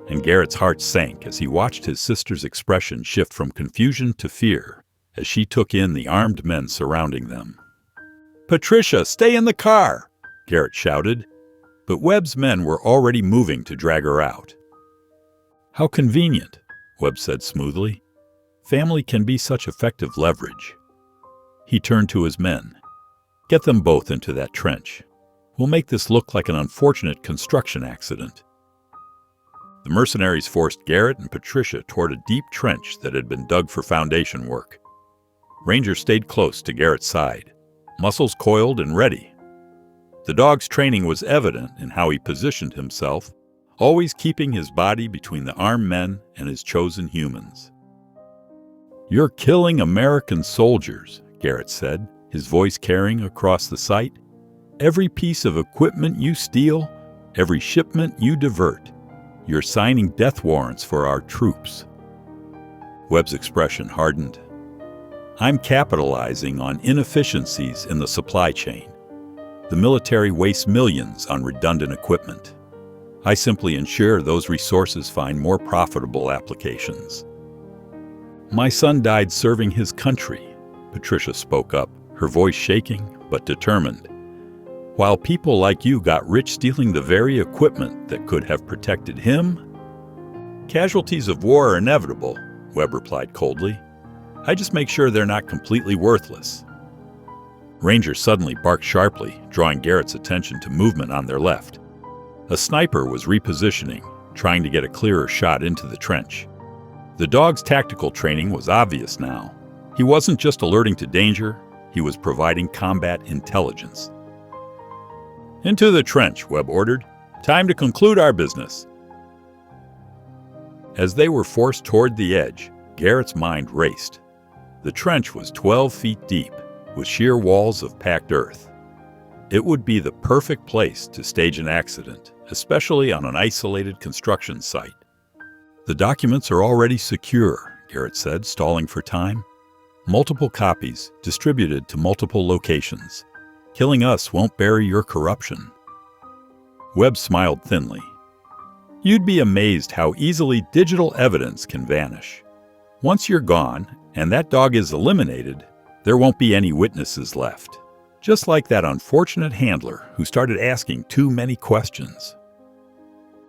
and Garrett's heart sank as he watched his sister's expression shift from confusion to fear as she took in the armed men surrounding them. "Patricia, stay in the car!" Garrett shouted, but Webb's men were already moving to drag her out. "How convenient," Webb said smoothly. "Family can be such effective leverage." He turned to his men. "Get them both into that trench. We'll make this look like an unfortunate construction accident." The mercenaries forced Garrett and Patricia toward a deep trench that had been dug for foundation work. Ranger stayed close to Garrett's side, muscles coiled and ready. The dog's training was evident in how he positioned himself, always keeping his body between the armed men and his chosen humans. "You're killing American soldiers," Garrett said, his voice carrying across the site. "Every piece of equipment you steal, every shipment you divert, you're signing death warrants for our troops." Webb's expression hardened. "I'm capitalizing on inefficiencies in the supply chain. The military wastes millions on redundant equipment. I simply ensure those resources find more profitable applications." "My son died serving his country," Patricia spoke up, her voice shaking but determined. "While people like you got rich stealing the very equipment that could have protected him?" "Casualties of war are inevitable," Webb replied coldly. "I just make sure they're not completely worthless." Ranger suddenly barked sharply, drawing Garrett's attention to movement on their left. A sniper was repositioning, trying to get a clearer shot into the trench. The dog's tactical training was obvious now. He wasn't just alerting to danger, he was providing combat intelligence. "Into the trench," Webb ordered. "Time to conclude our business." As they were forced toward the edge, Garrett's mind raced. The trench was 12 feet deep, with sheer walls of packed earth. It would be the perfect place to stage an accident, especially on an isolated construction site. "The documents are already secure," Garrett said, stalling for time. "Multiple copies, distributed to multiple locations. Killing us won't bury your corruption." Webb smiled thinly. "You'd be amazed how easily digital evidence can vanish. Once you're gone, and that dog is eliminated, there won't be any witnesses left. Just like that unfortunate handler who started asking too many questions."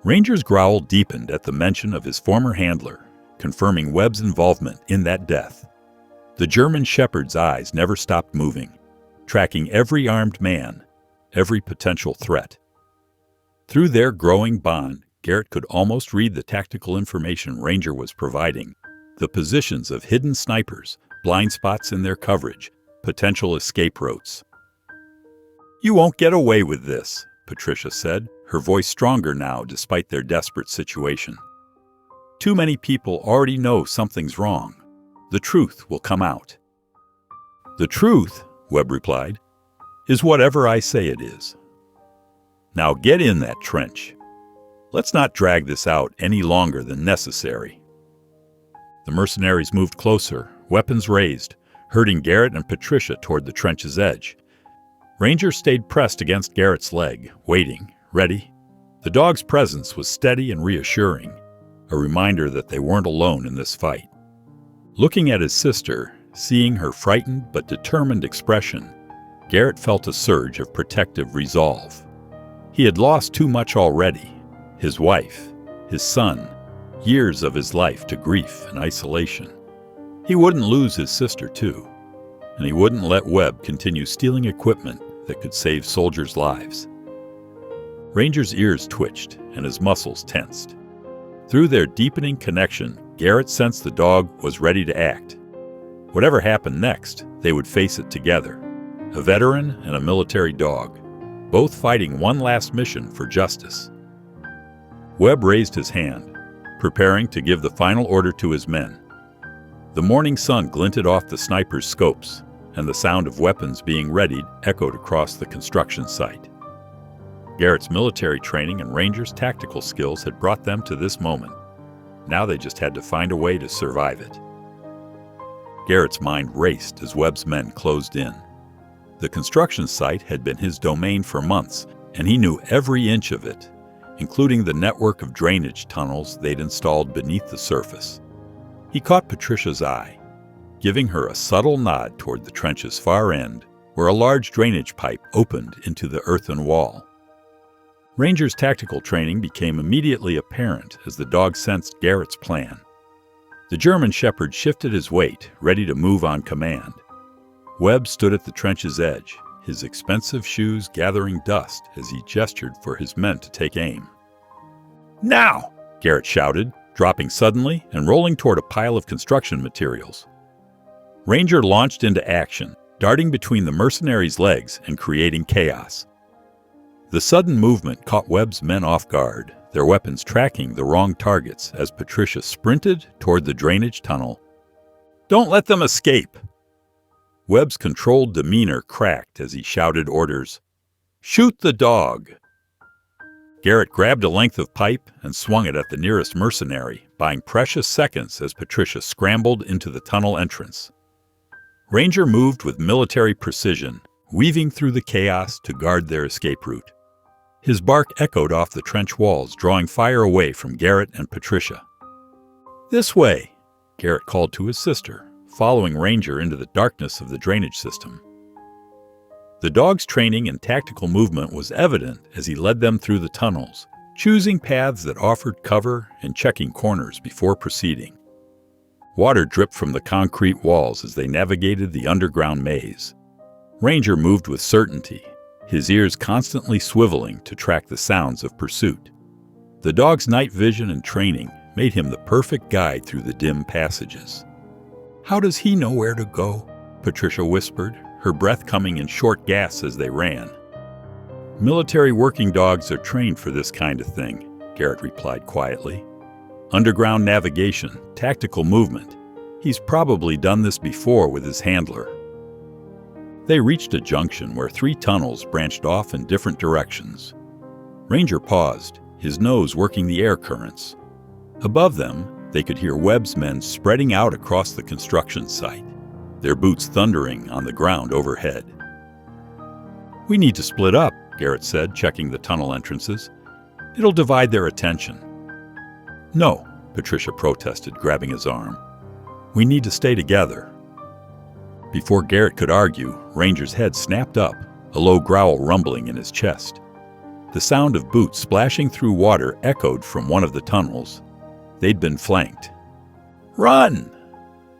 Ranger's growl deepened at the mention of his former handler, confirming Webb's involvement in that death. The German shepherd's eyes never stopped moving, tracking every armed man, every potential threat. Through their growing bond, Garrett could almost read the tactical information Ranger was providing, the positions of hidden snipers, blind spots in their coverage, potential escape routes. "You won't get away with this," Patricia said, her voice stronger now despite their desperate situation. "Too many people already know something's wrong. The truth will come out." "The truth," Webb replied, "is whatever I say it is. Now get in that trench. Let's not drag this out any longer than necessary." The mercenaries moved closer, weapons raised, herding Garrett and Patricia toward the trench's edge. Ranger stayed pressed against Garrett's leg, waiting, ready. The dog's presence was steady and reassuring, a reminder that they weren't alone in this fight. Looking at his sister, seeing her frightened but determined expression, Garrett felt a surge of protective resolve. He had lost too much already: his wife, his son, years of his life to grief and isolation. He wouldn't lose his sister too, and he wouldn't let Webb continue stealing equipment that could save soldiers' lives. Ranger's ears twitched and his muscles tensed. Through their deepening connection, Garrett sensed the dog was ready to act. Whatever happened next, they would face it together. A veteran and a military dog, both fighting one last mission for justice. Webb raised his hand, preparing to give the final order to his men. The morning sun glinted off the sniper's scopes, and the sound of weapons being readied echoed across the construction site. Garrett's military training and Ranger's tactical skills had brought them to this moment. Now they just had to find a way to survive it. Garrett's mind raced as Webb's men closed in. The construction site had been his domain for months, and he knew every inch of it, including the network of drainage tunnels they'd installed beneath the surface. He caught Patricia's eye, giving her a subtle nod toward the trench's far end, where a large drainage pipe opened into the earthen wall. Ranger's tactical training became immediately apparent as the dog sensed Garrett's plan. The German shepherd shifted his weight, ready to move on command. Webb stood at the trench's edge, his expensive shoes gathering dust as he gestured for his men to take aim. "Now!" Garrett shouted, dropping suddenly and rolling toward a pile of construction materials. Ranger launched into action, darting between the mercenaries' legs and creating chaos. The sudden movement caught Webb's men off guard, their weapons tracking the wrong targets as Patricia sprinted toward the drainage tunnel. "Don't let them escape!" Webb's controlled demeanor cracked as he shouted orders. "Shoot the dog!" Garrett grabbed a length of pipe and swung it at the nearest mercenary, buying precious seconds as Patricia scrambled into the tunnel entrance. Ranger moved with military precision, weaving through the chaos to guard their escape route. His bark echoed off the trench walls, drawing fire away from Garrett and Patricia. "This way," Garrett called to his sister, following Ranger into the darkness of the drainage system. The dog's training and tactical movement was evident as he led them through the tunnels, choosing paths that offered cover and checking corners before proceeding. Water dripped from the concrete walls as they navigated the underground maze. Ranger moved with certainty, his ears constantly swiveling to track the sounds of pursuit. The dog's night vision and training made him the perfect guide through the dim passages. "How does he know where to go?" Patricia whispered, her breath coming in short gasps as they ran. "Military working dogs are trained for this kind of thing," Garrett replied quietly. "Underground navigation, tactical movement. He's probably done this before with his handler." They reached a junction where 3 tunnels branched off in different directions. Ranger paused, his nose working the air currents. Above them, they could hear Webb's men spreading out across the construction site, their boots thundering on the ground overhead. "We need to split up," Garrett said, checking the tunnel entrances. "It'll divide their attention." "No," Patricia protested, grabbing his arm. "We need to stay together." Before Garrett could argue, Ranger's head snapped up, a low growl rumbling in his chest. The sound of boots splashing through water echoed from one of the tunnels. They'd been flanked. "Run!"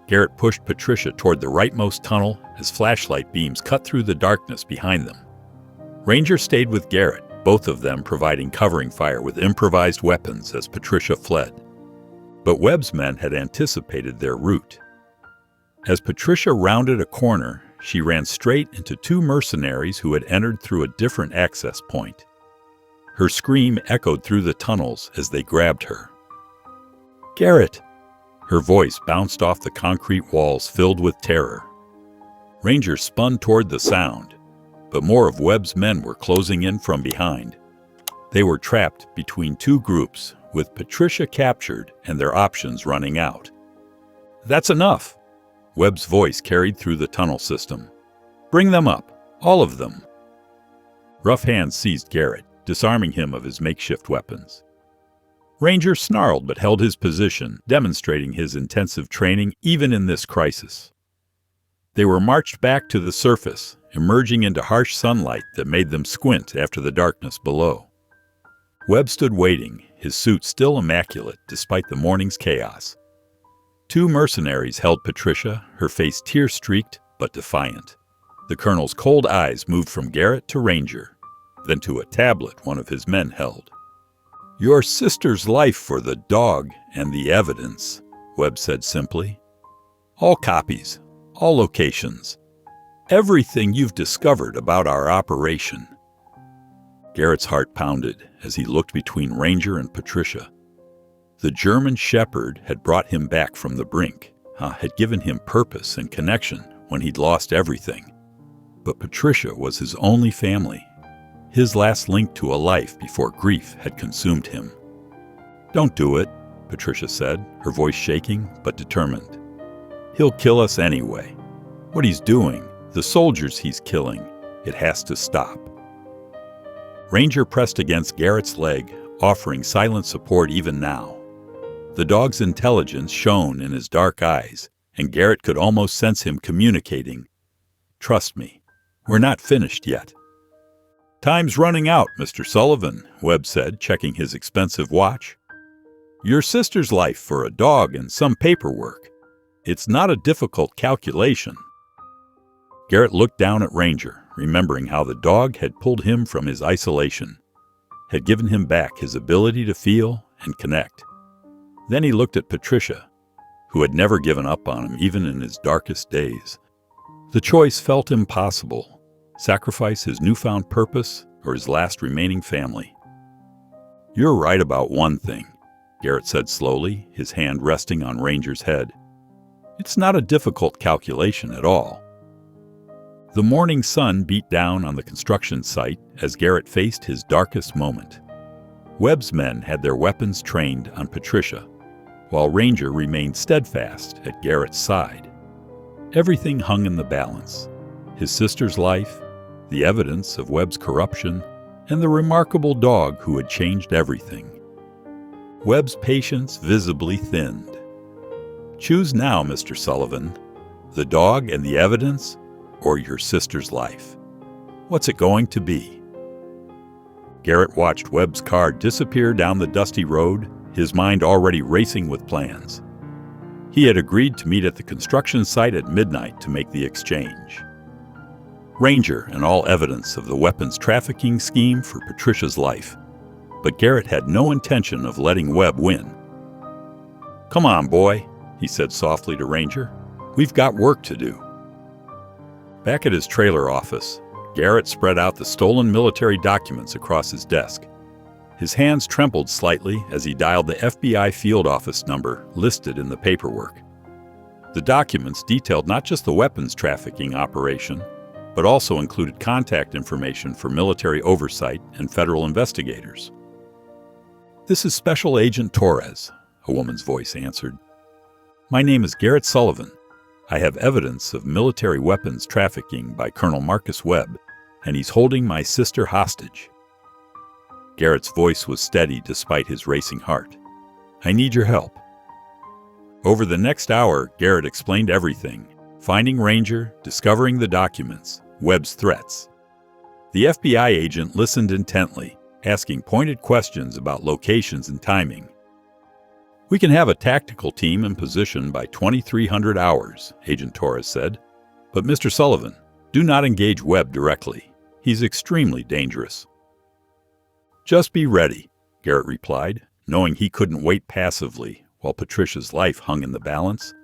Garrett pushed Patricia toward the rightmost tunnel as flashlight beams cut through the darkness behind them. Ranger stayed with Garrett, both of them providing covering fire with improvised weapons as Patricia fled. But Webb's men had anticipated their route. As Patricia rounded a corner, she ran straight into 2 mercenaries who had entered through a different access point. Her scream echoed through the tunnels as they grabbed her. "Garrett!" Her voice bounced off the concrete walls filled with terror. Ranger spun toward the sound, but more of Webb's men were closing in from behind. They were trapped between 2 groups, with Patricia captured and their options running out. "That's enough!" Webb's voice carried through the tunnel system. "Bring them up, all of them." Rough hands seized Garrett, disarming him of his makeshift weapons. Ranger snarled but held his position, demonstrating his intensive training even in this crisis. They were marched back to the surface, emerging into harsh sunlight that made them squint after the darkness below. Webb stood waiting, his suit still immaculate despite the morning's chaos. 2 mercenaries held Patricia, her face tear-streaked but defiant. The colonel's cold eyes moved from Garrett to Ranger, then to a tablet one of his men held. "Your sister's life for the dog and the evidence," Webb said simply. "All copies, all locations, everything you've discovered about our operation." Garrett's heart pounded as he looked between Ranger and Patricia. The German shepherd had brought him back from the brink, had given him purpose and connection when he'd lost everything. But Patricia was his only family, his last link to a life before grief had consumed him. "Don't do it," Patricia said, her voice shaking but determined. "He'll kill us anyway. What he's doing, the soldiers he's killing, it has to stop." Ranger pressed against Garrett's leg, offering silent support even now. The dog's intelligence shone in his dark eyes, and Garrett could almost sense him communicating. "Trust me, we're not finished yet." "Time's running out, Mr. Sullivan," Webb said, checking his expensive watch. "Your sister's life for a dog and some paperwork. It's not a difficult calculation." Garrett looked down at Ranger, remembering how the dog had pulled him from his isolation, had given him back his ability to feel and connect. Then he looked at Patricia, who had never given up on him even in his darkest days. The choice felt impossible: sacrifice his newfound purpose or his last remaining family. "You're right about one thing," Garrett said slowly, his hand resting on Ranger's head. "It's not a difficult calculation at all." The morning sun beat down on the construction site as Garrett faced his darkest moment. Webb's men had their weapons trained on Patricia, while Ranger remained steadfast at Garrett's side. Everything hung in the balance: his sister's life, the evidence of Webb's corruption, and the remarkable dog who had changed everything. Webb's patience visibly thinned. "Choose now, Mr. Sullivan. The dog and the evidence, or your sister's life. What's it going to be?" Garrett watched Webb's car disappear down the dusty road, his mind already racing with plans. He had agreed to meet at the construction site at midnight to make the exchange. Ranger and all evidence of the weapons trafficking scheme for Patricia's life, but Garrett had no intention of letting Webb win. "Come on, boy," he said softly to Ranger. "We've got work to do." Back at his trailer office, Garrett spread out the stolen military documents across his desk. His hands trembled slightly as he dialed the FBI field office number listed in the paperwork. The documents detailed not just the weapons trafficking operation, but also included contact information for military oversight and federal investigators. "This is Special Agent Torres," a woman's voice answered. "My name is Garrett Sullivan. I have evidence of military weapons trafficking by Colonel Marcus Webb, and he's holding my sister hostage." Garrett's voice was steady despite his racing heart. "I need your help." Over the next hour, Garrett explained everything: finding Ranger, discovering the documents, Webb's threats. The FBI agent listened intently, asking pointed questions about locations and timing. "We can have a tactical team in position by 2300 hours, Agent Torres said. "But Mr. Sullivan, do not engage Webb directly. He's extremely dangerous." "Just be ready," Garrett replied, knowing he couldn't wait passively while Patricia's life hung in the balance.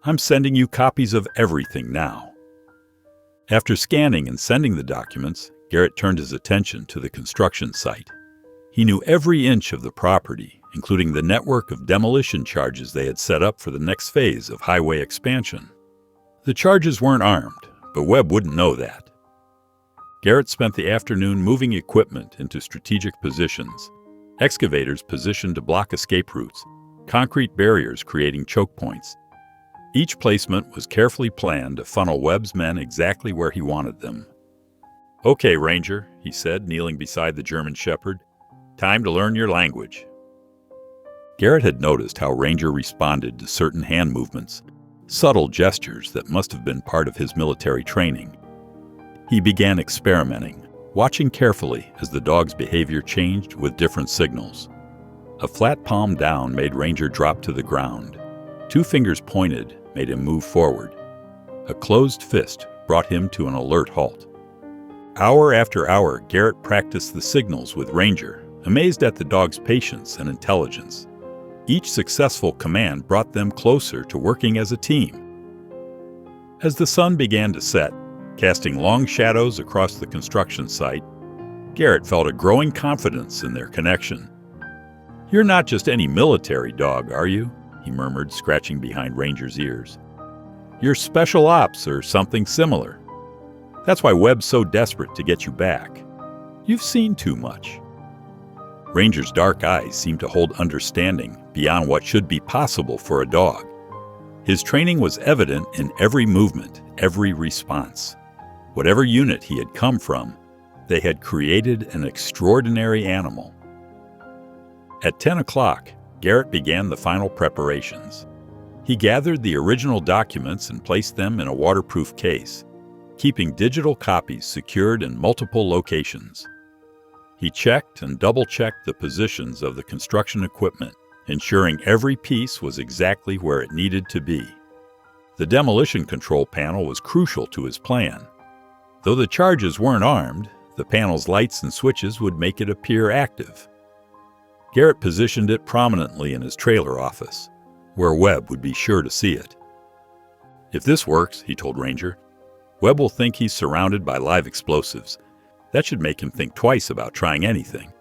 "I'm sending you copies of everything now." After scanning and sending the documents, Garrett turned his attention to the construction site. He knew every inch of the property, including the network of demolition charges they had set up for the next phase of highway expansion. The charges weren't armed, but Webb wouldn't know that. Garrett spent the afternoon moving equipment into strategic positions: excavators positioned to block escape routes, concrete barriers creating choke points. Each placement was carefully planned to funnel Webb's men exactly where he wanted them. "Okay, Ranger," he said, kneeling beside the German Shepherd. "Time to learn your language." Garrett had noticed how Ranger responded to certain hand movements, subtle gestures that must have been part of his military training. He began experimenting, watching carefully as the dog's behavior changed with different signals. A flat palm down made Ranger drop to the ground. 2 fingers pointed made him move forward. A closed fist brought him to an alert halt. Hour after hour, Garrett practiced the signals with Ranger, amazed at the dog's patience and intelligence. Each successful command brought them closer to working as a team. As the sun began to set, casting long shadows across the construction site, Garrett felt a growing confidence in their connection. "You're not just any military dog, are you?" he murmured, scratching behind Ranger's ears. You're special ops or something similar. That's why Webb's so desperate to get you back. You've seen too much." Ranger's dark eyes seemed to hold understanding beyond what should be possible for a dog. His training was evident in every movement, every response. Whatever unit he had come from, they had created an extraordinary animal. At 10 o'clock, Garrett began the final preparations. He gathered the original documents and placed them in a waterproof case, keeping digital copies secured in multiple locations. He checked and double-checked the positions of the construction equipment, ensuring every piece was exactly where it needed to be. The demolition control panel was crucial to his plan. Though the charges weren't armed, the panel's lights and switches would make it appear active. Garrett positioned it prominently in his trailer office, where Webb would be sure to see it. "If this works," he told Ranger, "Webb will think he's surrounded by live explosives. That should make him think twice about trying anything."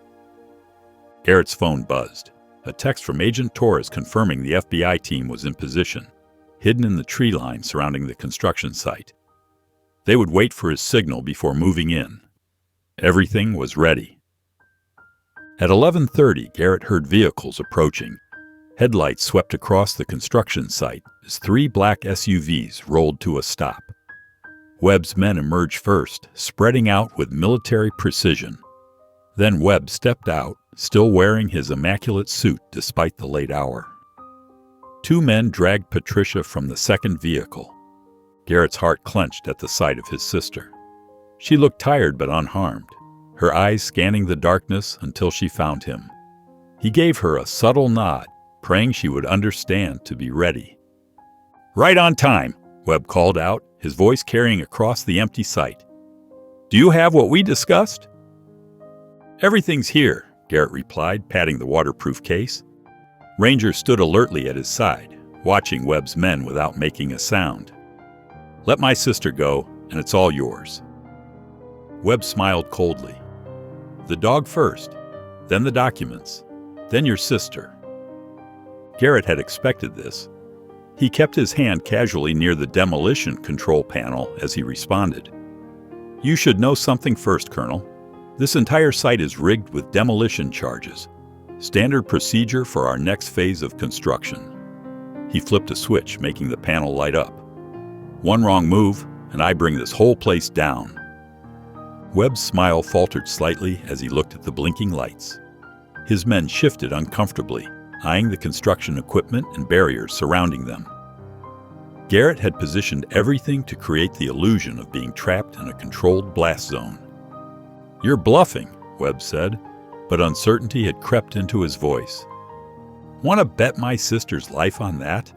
Garrett's phone buzzed. A text from Agent Torres confirming the FBI team was in position, hidden in the tree line surrounding the construction site. They would wait for his signal before moving in. Everything was ready. At 11:30, Garrett heard vehicles approaching. Headlights swept across the construction site as 3 black SUVs rolled to a stop. Webb's men emerged first, spreading out with military precision. Then Webb stepped out, still wearing his immaculate suit despite the late hour. 2 men dragged Patricia from the second vehicle. Garrett's heart clenched at the sight of his sister. She looked tired but unharmed, her eyes scanning the darkness until she found him. He gave her a subtle nod, praying she would understand to be ready. "Right on time," Webb called out, his voice carrying across the empty site. "Do you have what we discussed?" "Everything's here," Garrett replied, patting the waterproof case. Ranger stood alertly at his side, watching Webb's men without making a sound. "Let my sister go, and it's all yours." Webb smiled coldly. "The dog first, then the documents, then your sister." Garrett had expected this. He kept his hand casually near the demolition control panel as he responded. "You should know something first, Colonel. This entire site is rigged with demolition charges. Standard procedure for our next phase of construction." He flipped a switch, making the panel light up. "One wrong move, and I bring this whole place down." Webb's smile faltered slightly as he looked at the blinking lights. His men shifted uncomfortably, eyeing the construction equipment and barriers surrounding them. Garrett had positioned everything to create the illusion of being trapped in a controlled blast zone. "You're bluffing," Webb said, but uncertainty had crept into his voice. "Want to bet my sister's life on that?"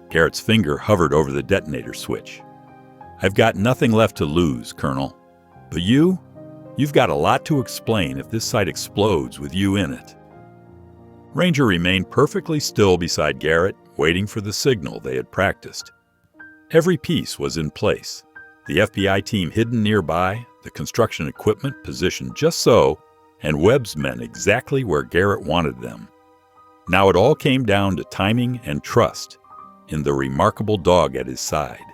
Garrett's finger hovered over the detonator switch. "I've got nothing left to lose, Colonel. But you've got a lot to explain if this site explodes with you in it." Ranger remained perfectly still beside Garrett, waiting for the signal they had practiced. Every piece was in place. The FBI team hidden nearby, the construction equipment positioned just so, and Webb's men exactly where Garrett wanted them. Now it all came down to timing and trust in the remarkable dog at his side.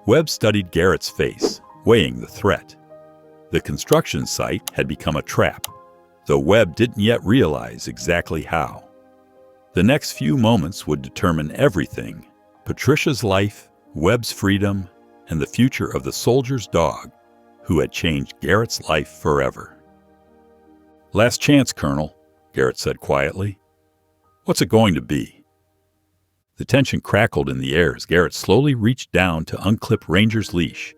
Webb studied Garrett's face, weighing the threat. The construction site had become a trap, though Webb didn't yet realize exactly how. The next few moments would determine everything: Patricia's life, Webb's freedom, and the future of the soldier's dog, who had changed Garrett's life forever. "Last chance, Colonel," Garrett said quietly. "What's it going to be?" The tension crackled in the air as Garrett slowly reached down to unclip Ranger's leash.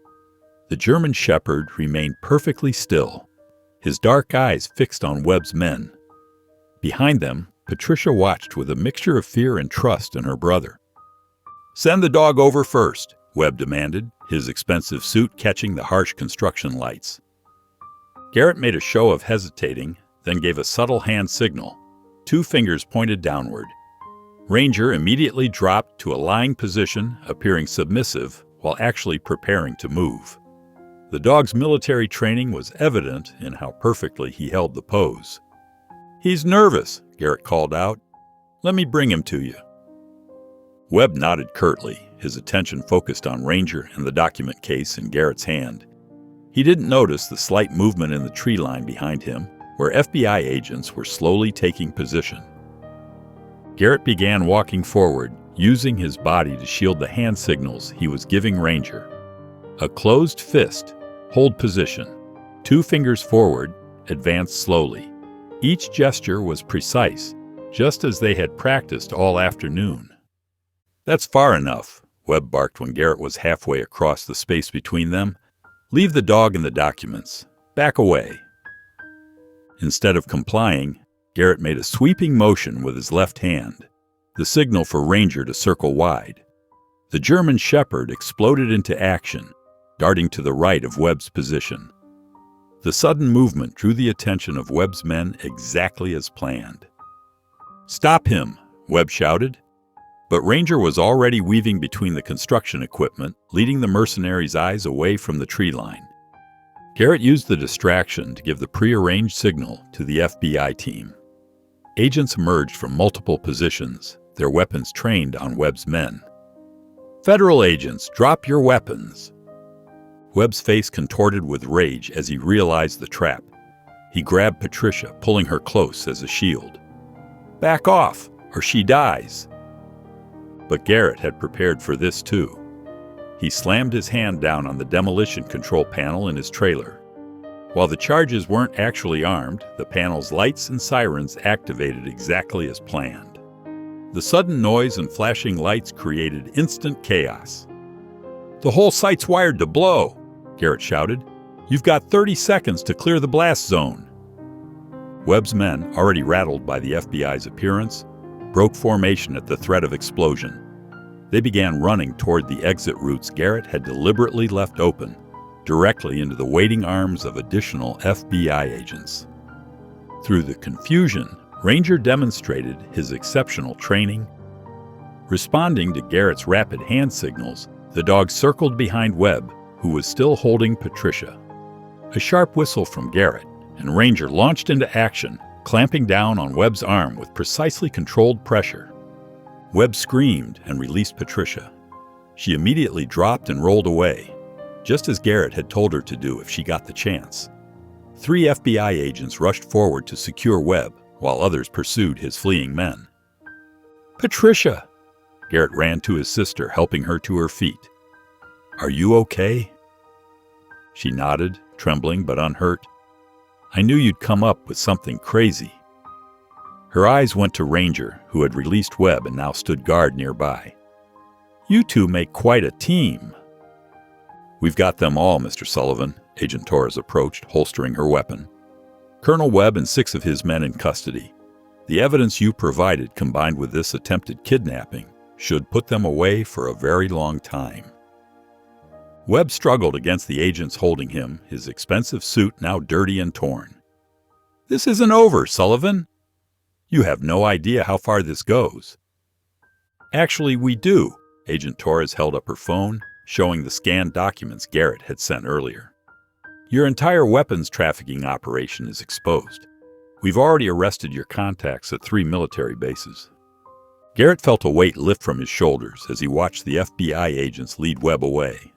The German shepherd remained perfectly still, his dark eyes fixed on Webb's men. Behind them, Patricia watched with a mixture of fear and trust in her brother. "Send the dog over first," Webb demanded, his expensive suit catching the harsh construction lights. Garrett made a show of hesitating, then gave a subtle hand signal. 2 fingers pointed downward. Ranger immediately dropped to a lying position, appearing submissive while actually preparing to move. The dog's military training was evident in how perfectly he held the pose. "He's nervous," Garrett called out. "Let me bring him to you." Webb nodded curtly, his attention focused on Ranger and the document case in Garrett's hand. He didn't notice the slight movement in the tree line behind him, where FBI agents were slowly taking position. Garrett began walking forward, using his body to shield the hand signals he was giving Ranger. A closed fist, hold position, 2 fingers forward, advance slowly. Each gesture was precise, just as they had practiced all afternoon. "That's far enough," Webb barked when Garrett was halfway across the space between them. "Leave the dog and the documents. Back away." Instead of complying, Garrett made a sweeping motion with his left hand, the signal for Ranger to circle wide. The German Shepherd exploded into action, darting to the right of Webb's position. The sudden movement drew the attention of Webb's men exactly as planned. "Stop him!" Webb shouted. But Ranger was already weaving between the construction equipment, leading the mercenaries' eyes away from the tree line. Garrett used the distraction to give the prearranged signal to the FBI team. Agents emerged from multiple positions, their weapons trained on Webb's men. "Federal agents, drop your weapons!" Webb's face contorted with rage as he realized the trap. He grabbed Patricia, pulling her close as a shield. "Back off, or she dies!" But Garrett had prepared for this too. He slammed his hand down on the demolition control panel in his trailer. While the charges weren't actually armed, the panel's lights and sirens activated exactly as planned. The sudden noise and flashing lights created instant chaos. "The whole site's wired to blow!" Garrett shouted. "You've got 30 seconds to clear the blast zone." Webb's men, already rattled by the FBI's appearance, broke formation at the threat of explosion. They began running toward the exit routes Garrett had deliberately left open, directly into the waiting arms of additional FBI agents. Through the confusion, Ranger demonstrated his exceptional training. Responding to Garrett's rapid hand signals, the dog circled behind Webb, who was still holding Patricia. A sharp whistle from Garrett, and Ranger launched into action, clamping down on Webb's arm with precisely controlled pressure. Webb screamed and released Patricia. She immediately dropped and rolled away, just as Garrett had told her to do if she got the chance. 3 FBI agents rushed forward to secure Webb, while others pursued his fleeing men. "Patricia!" Garrett ran to his sister, helping her to her feet. "Are you okay?" She nodded, trembling but unhurt. "I knew you'd come up with something crazy." Her eyes went to Ranger, who had released Webb and now stood guard nearby. "You two make quite a team." "We've got them all, Mr. Sullivan," Agent Torres approached, holstering her weapon. "Colonel Webb and 6 of his men in custody. The evidence you provided, combined with this attempted kidnapping, should put them away for a very long time." Webb struggled against the agents holding him, his expensive suit now dirty and torn. "This isn't over, Sullivan. You have no idea how far this goes." "Actually, we do." Agent Torres held up her phone, showing the scanned documents Garrett had sent earlier. "Your entire weapons trafficking operation is exposed. We've already arrested your contacts at 3 military bases." Garrett felt a weight lift from his shoulders as he watched the FBI agents lead Webb away.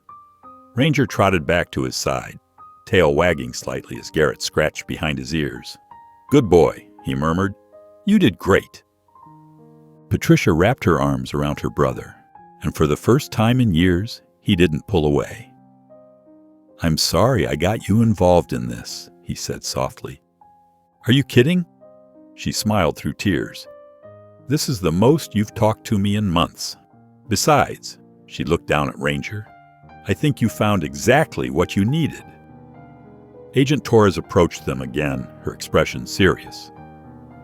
Ranger trotted back to his side, tail wagging slightly as Garrett scratched behind his ears. "Good boy," he murmured. "You did great." Patricia wrapped her arms around her brother, and for the first time in years, he didn't pull away. "I'm sorry I got you involved in this," he said softly. "Are you kidding?" She smiled through tears. "This is the most you've talked to me in months. Besides," she looked down at Ranger, "I think you found exactly what you needed." Agent Torres approached them again, her expression serious.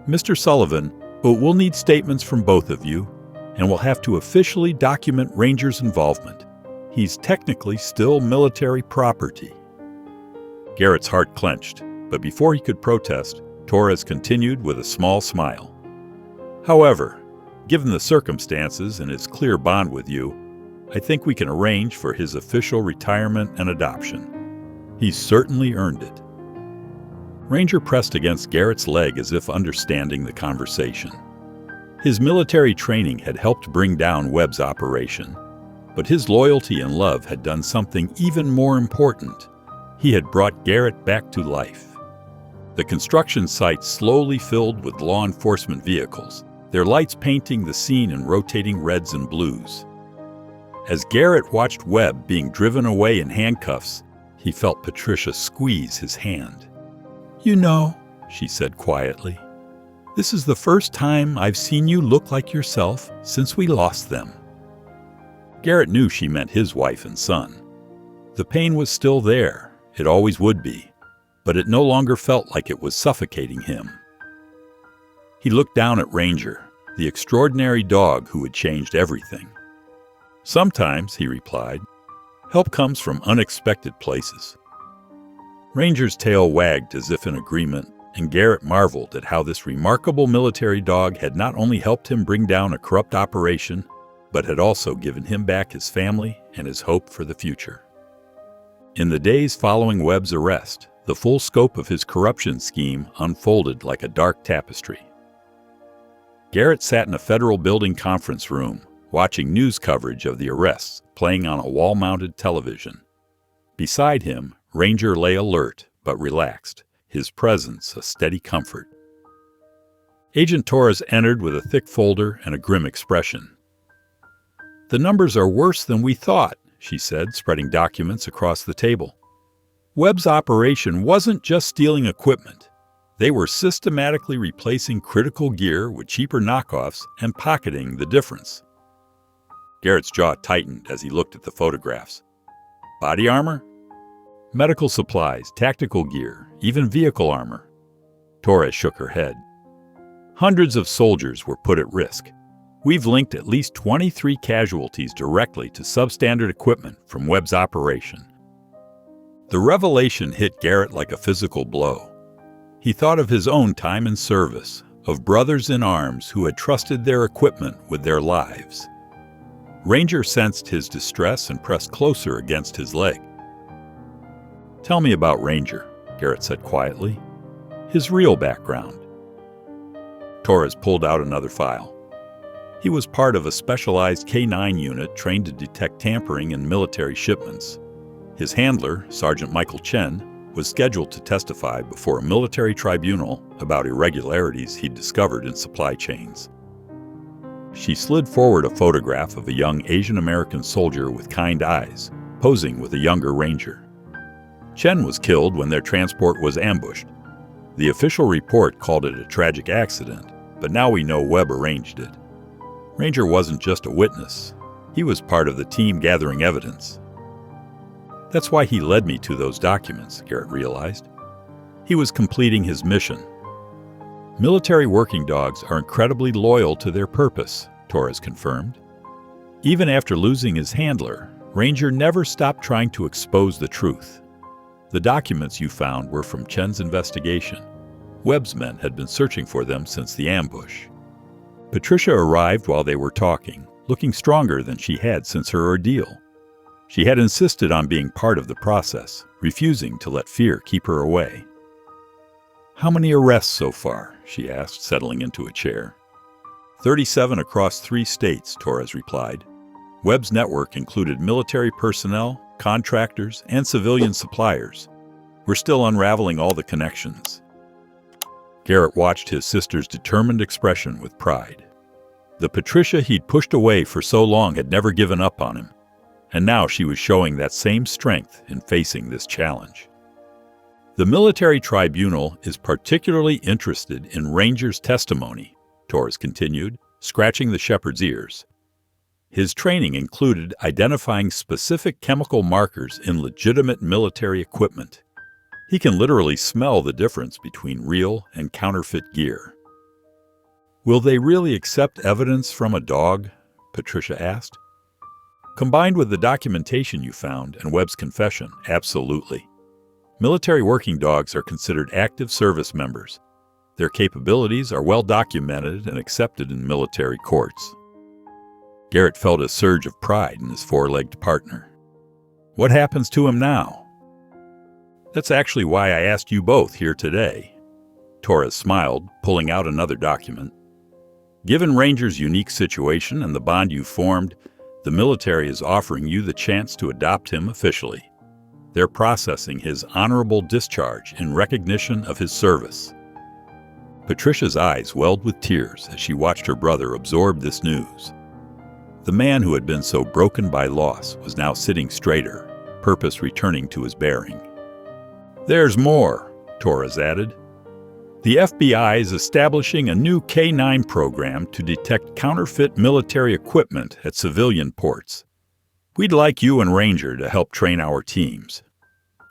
"Mr. Sullivan, we'll need statements from both of you, and we'll have to officially document Ranger's involvement. He's technically still military property." Garrett's heart clenched, but before he could protest, Torres continued with a small smile. "However, given the circumstances and his clear bond with you, I think we can arrange for his official retirement and adoption. He's certainly earned it." Ranger pressed against Garrett's leg as if understanding the conversation. His military training had helped bring down Webb's operation, but his loyalty and love had done something even more important. He had brought Garrett back to life. The construction site slowly filled with law enforcement vehicles, their lights painting the scene in rotating reds and blues. As Garrett watched Webb being driven away in handcuffs, he felt Patricia squeeze his hand. "You know," she said quietly, "this is the first time I've seen you look like yourself since we lost them." Garrett knew she meant his wife and son. The pain was still there, it always would be, but it no longer felt like it was suffocating him. He looked down at Ranger, the extraordinary dog who had changed everything. "Sometimes," he replied, "help comes from unexpected places." Ranger's tail wagged as if in agreement, and Garrett marveled at how this remarkable military dog had not only helped him bring down a corrupt operation, but had also given him back his family and his hope for the future. In the days following Webb's arrest, the full scope of his corruption scheme unfolded like a dark tapestry. Garrett sat in a federal building conference room, watching news coverage of the arrests playing on a wall-mounted television. Beside him, Ranger lay alert but relaxed, his presence a steady comfort. Agent Torres entered with a thick folder and a grim expression. "The numbers are worse than we thought," she said, spreading documents across the table. "Webb's operation wasn't just stealing equipment. They were systematically replacing critical gear with cheaper knockoffs and pocketing the difference." Garrett's jaw tightened as he looked at the photographs. "Body armor?" "Medical supplies, tactical gear, even vehicle armor." Torres shook her head. "Hundreds of soldiers were put at risk. We've linked at least 23 casualties directly to substandard equipment from Webb's operation." The revelation hit Garrett like a physical blow. He thought of his own time in service, of brothers in arms who had trusted their equipment with their lives. Ranger sensed his distress and pressed closer against his leg. "Tell me about Ranger," Garrett said quietly. "His real background." Torres pulled out another file. He was part of a specialized K-9 unit trained to detect tampering in military shipments. His handler, Sergeant Michael Chen, was scheduled to testify before a military tribunal about irregularities he'd discovered in supply chains. She slid forward a photograph of a young Asian American soldier with kind eyes, posing with a younger Ranger. Chen was killed when their transport was ambushed. The official report called it a tragic accident, but now we know Webb arranged it. Ranger wasn't just a witness. He was part of the team gathering evidence. That's why he led me to those documents, Garrett realized. He was completing his mission. Military working dogs are incredibly loyal to their purpose, Torres confirmed. Even after losing his handler, Ranger never stopped trying to expose the truth. The documents you found were from Chen's investigation. Webb's men had been searching for them since the ambush. Patricia arrived while they were talking, looking stronger than she had since her ordeal. She had insisted on being part of the process, refusing to let fear keep her away. "How many arrests so far?" she asked, settling into a chair. 37 across 3 states, Torres replied. Webb's network included military personnel, contractors, and civilian suppliers. We're still unraveling all the connections. Garrett watched his sister's determined expression with pride. The Patricia he'd pushed away for so long had never given up on him, and now she was showing that same strength in facing this challenge. "The military tribunal is particularly interested in Ranger's testimony," Torres continued, scratching the shepherd's ears. His training included identifying specific chemical markers in legitimate military equipment. He can literally smell the difference between real and counterfeit gear. "Will they really accept evidence from a dog?" Patricia asked. "Combined with the documentation you found and Webb's confession, absolutely. Military working dogs are considered active service members. Their capabilities are well documented and accepted in military courts." Garrett felt a surge of pride in his 4-legged partner. "What happens to him now?" "That's actually why I asked you both here today." Torres smiled, pulling out another document. Given Ranger's unique situation and the bond you formed, the military is offering you the chance to adopt him officially. They're processing his honorable discharge in recognition of his service. Patricia's eyes welled with tears as she watched her brother absorb this news. The man who had been so broken by loss was now sitting straighter, purpose returning to his bearing. "There's more," Torres added. "The FBI is establishing a new K-9 program to detect counterfeit military equipment at civilian ports. We'd like you and Ranger to help train our teams.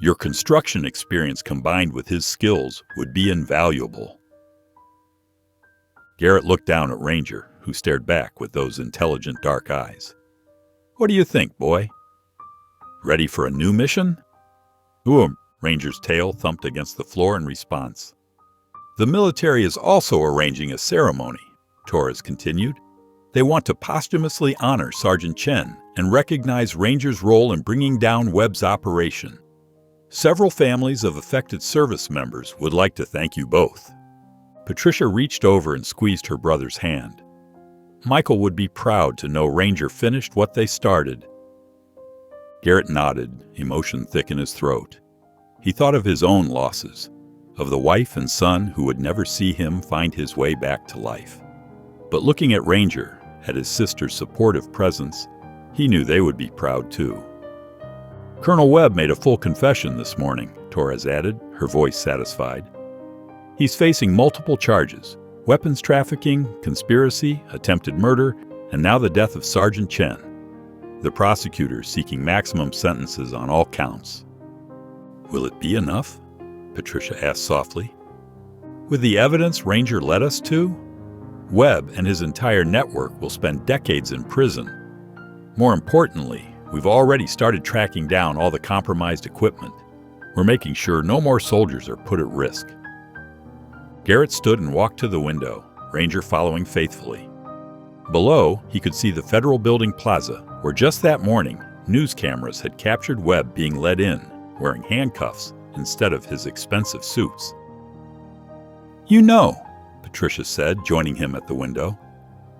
Your construction experience combined with his skills would be invaluable." Garrett looked down at Ranger, who stared back with those intelligent dark eyes. "What do you think, boy? Ready for a new mission?" Ranger's tail thumped against the floor in response. "The military is also arranging a ceremony," Torres continued. "They want to posthumously honor Sergeant Chen and recognize Ranger's role in bringing down Webb's operation. Several families of affected service members would like to thank you both." Patricia reached over and squeezed her brother's hand. Michael would be proud to know Ranger finished what they started. Garrett nodded, emotion thick in his throat. He thought of his own losses, of the wife and son who would never see him find his way back to life. But looking at Ranger, at his sister's supportive presence, he knew they would be proud too. "Colonel Webb made a full confession this morning," Torres added, her voice satisfied. "He's facing multiple charges: weapons trafficking, conspiracy, attempted murder, and now the death of Sergeant Chen. The prosecutor's seeking maximum sentences on all counts." "Will it be enough?" Patricia asked softly. "With the evidence Ranger led us to, Webb and his entire network will spend decades in prison. More importantly, we've already started tracking down all the compromised equipment. We're making sure no more soldiers are put at risk." Garrett stood and walked to the window, Ranger following faithfully. Below, he could see the Federal Building Plaza, where just that morning, news cameras had captured Webb being led in, wearing handcuffs instead of his expensive suits. "You know," Patricia said, joining him at the window,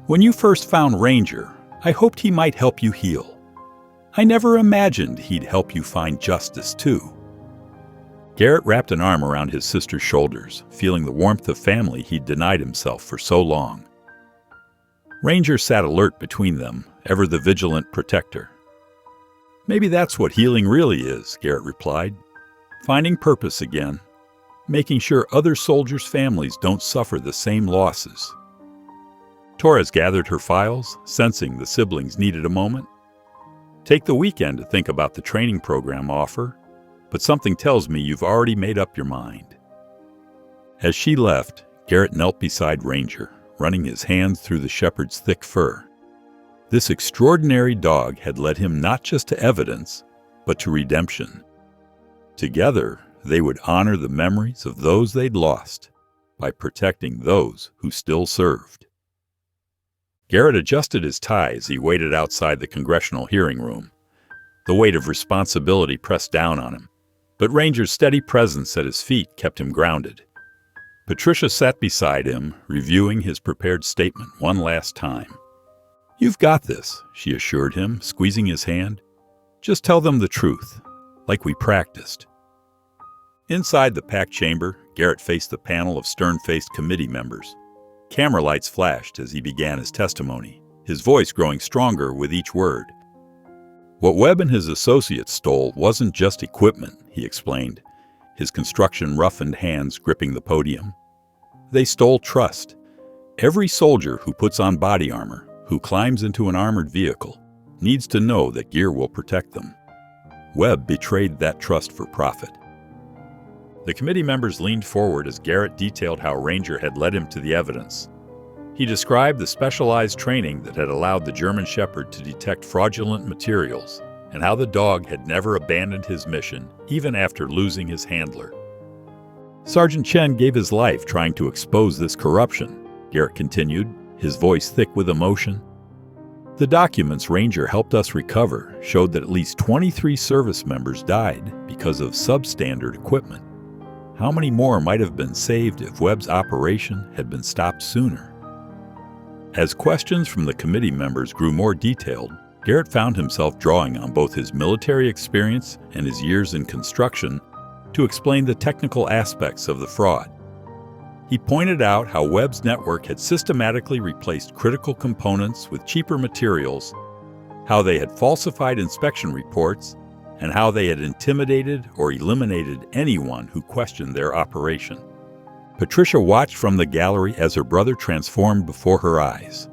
"when you first found Ranger, I hoped he might help you heal. I never imagined he'd help you find justice, too." Garrett wrapped an arm around his sister's shoulders, feeling the warmth of family he'd denied himself for so long. Ranger sat alert between them, ever the vigilant protector. "Maybe that's what healing really is," Garrett replied. "Finding purpose again, making sure other soldiers' families don't suffer the same losses." Torres gathered her files, sensing the siblings needed a moment. "Take the weekend to think about the training program offer, but something tells me you've already made up your mind." As she left, Garrett knelt beside Ranger, running his hands through the shepherd's thick fur. This extraordinary dog had led him not just to evidence, but to redemption. Together, they would honor the memories of those they'd lost by protecting those who still served. Garrett adjusted his tie as he waited outside the congressional hearing room. The weight of responsibility pressed down on him, but Ranger's steady presence at his feet kept him grounded. Patricia sat beside him, reviewing his prepared statement one last time. "You've got this," she assured him, squeezing his hand. "Just tell them the truth, like we practiced." Inside the packed chamber, Garrett faced the panel of stern-faced committee members. Camera lights flashed as he began his testimony, his voice growing stronger with each word. "What Webb and his associates stole wasn't just equipment," he explained, his construction-roughened hands gripping the podium. "They stole trust. Every soldier who puts on body armor, who climbs into an armored vehicle, needs to know that gear will protect them. Webb betrayed that trust for profit." The committee members leaned forward as Garrett detailed how Ranger had led him to the evidence. He described the specialized training that had allowed the German Shepherd to detect fraudulent materials, and how the dog had never abandoned his mission, even after losing his handler. "Sergeant Chen gave his life trying to expose this corruption," Garrett continued, his voice thick with emotion. "The documents Ranger helped us recover showed that at least 23 service members died because of substandard equipment. How many more might have been saved if Webb's operation had been stopped sooner?" As questions from the committee members grew more detailed, Garrett found himself drawing on both his military experience and his years in construction to explain the technical aspects of the fraud. He pointed out how Webb's network had systematically replaced critical components with cheaper materials, how they had falsified inspection reports, and how they had intimidated or eliminated anyone who questioned their operation. Patricia watched from the gallery as her brother transformed before her eyes.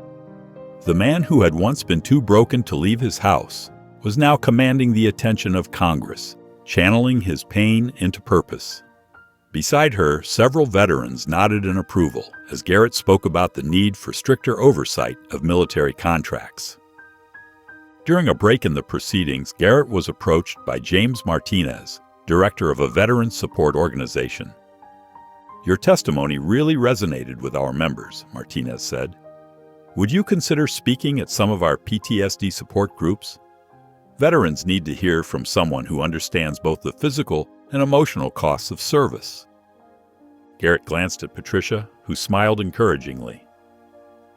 The man who had once been too broken to leave his house was now commanding the attention of Congress, channeling his pain into purpose. Beside her, several veterans nodded in approval as Garrett spoke about the need for stricter oversight of military contracts. During a break in the proceedings, Garrett was approached by James Martinez, director of a veteran support organization. "Your testimony really resonated with our members," Martinez said. "Would you consider speaking at some of our PTSD support groups? Veterans need to hear from someone who understands both the physical and emotional costs of service." Garrett glanced at Patricia, who smiled encouragingly.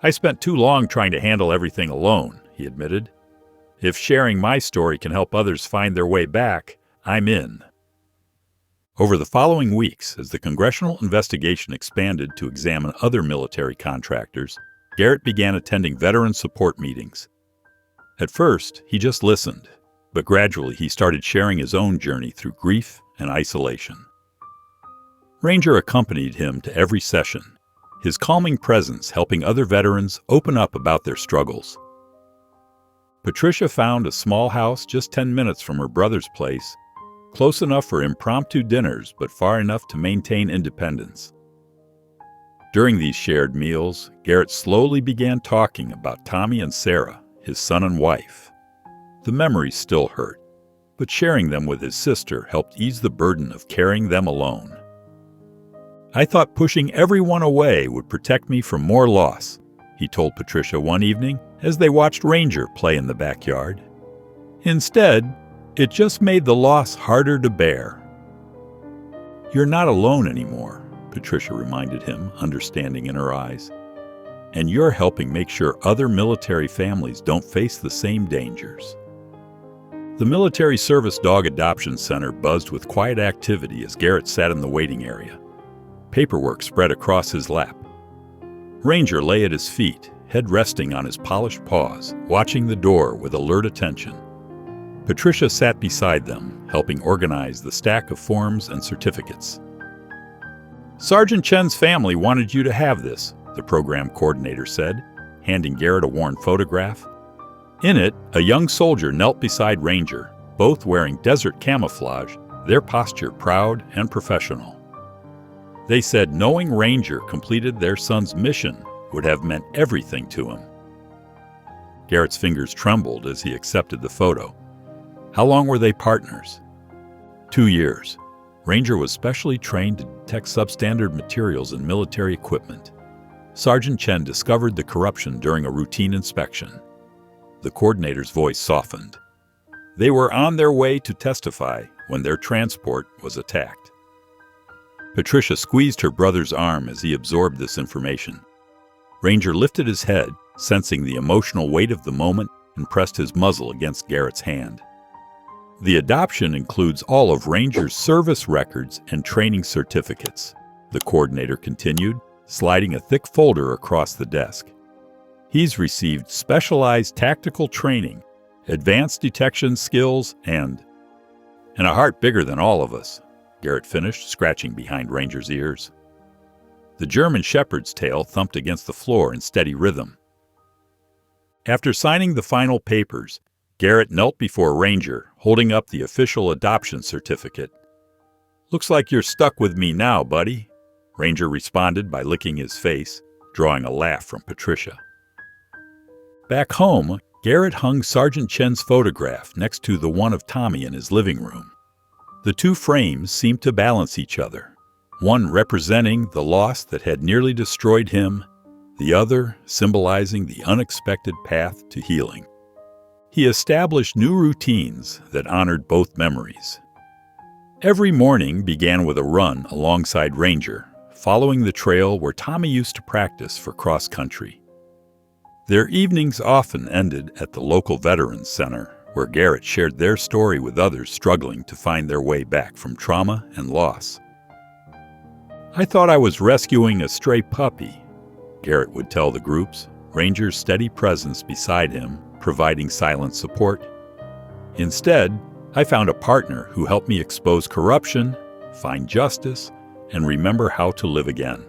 "I spent too long trying to handle everything alone," he admitted. "If sharing my story can help others find their way back, I'm in." Over the following weeks, as the congressional investigation expanded to examine other military contractors, Garrett began attending veteran support meetings. At first, he just listened, but gradually he started sharing his own journey through grief and isolation. Ranger accompanied him to every session, his calming presence helping other veterans open up about their struggles. Patricia found a small house just 10 minutes from her brother's place, close enough for impromptu dinners but far enough to maintain independence. During these shared meals, Garrett slowly began talking about Tommy and Sarah, his son and wife. The memories still hurt, but sharing them with his sister helped ease the burden of carrying them alone. "I thought pushing everyone away would protect me from more loss," he told Patricia one evening as they watched Ranger play in the backyard. "Instead, it just made the loss harder to bear." "You're not alone anymore," Patricia reminded him, understanding in her eyes. "And you're helping make sure other military families don't face the same dangers." The Military Service Dog Adoption Center buzzed with quiet activity as Garrett sat in the waiting area. Paperwork spread across his lap. Ranger lay at his feet, head resting on his polished paws, watching the door with alert attention. Patricia sat beside them, helping organize the stack of forms and certificates. "Sergeant Chen's family wanted you to have this," the program coordinator said, handing Garrett a worn photograph. In it, a young soldier knelt beside Ranger, both wearing desert camouflage, their posture proud and professional. They said knowing Ranger completed their son's mission would have meant everything to him. Garrett's fingers trembled as he accepted the photo. How long were they partners? 2 years. Ranger was specially trained to detect substandard materials in military equipment. Sergeant Chen discovered the corruption during a routine inspection. The coordinator's voice softened. They were on their way to testify when their transport was attacked. Patricia squeezed her brother's arm as he absorbed this information. Ranger lifted his head, sensing the emotional weight of the moment, and pressed his muzzle against Garrett's hand. "The adoption includes all of Ranger's service records and training certificates," the coordinator continued, sliding a thick folder across the desk. "He's received specialized tactical training, advanced detection skills, and a heart bigger than all of us," Garrett finished, scratching behind Ranger's ears. The German shepherd's tail thumped against the floor in steady rhythm. After signing the final papers, Garrett knelt before Ranger, holding up the official adoption certificate. "Looks like you're stuck with me now, buddy," Ranger responded by licking his face, drawing a laugh from Patricia. Back home, Garrett hung Sergeant Chen's photograph next to the one of Tommy in his living room. The two frames seemed to balance each other, one representing the loss that had nearly destroyed him, the other symbolizing the unexpected path to healing. He established new routines that honored both memories. Every morning began with a run alongside Ranger, following the trail where Tommy used to practice for cross-country. Their evenings often ended at the local Veterans Center, where Garrett shared their story with others struggling to find their way back from trauma and loss. "I thought I was rescuing a stray puppy," Garrett would tell the groups, Ranger's steady presence beside him providing silent support. "Instead, I found a partner who helped me expose corruption, find justice, and remember how to live again."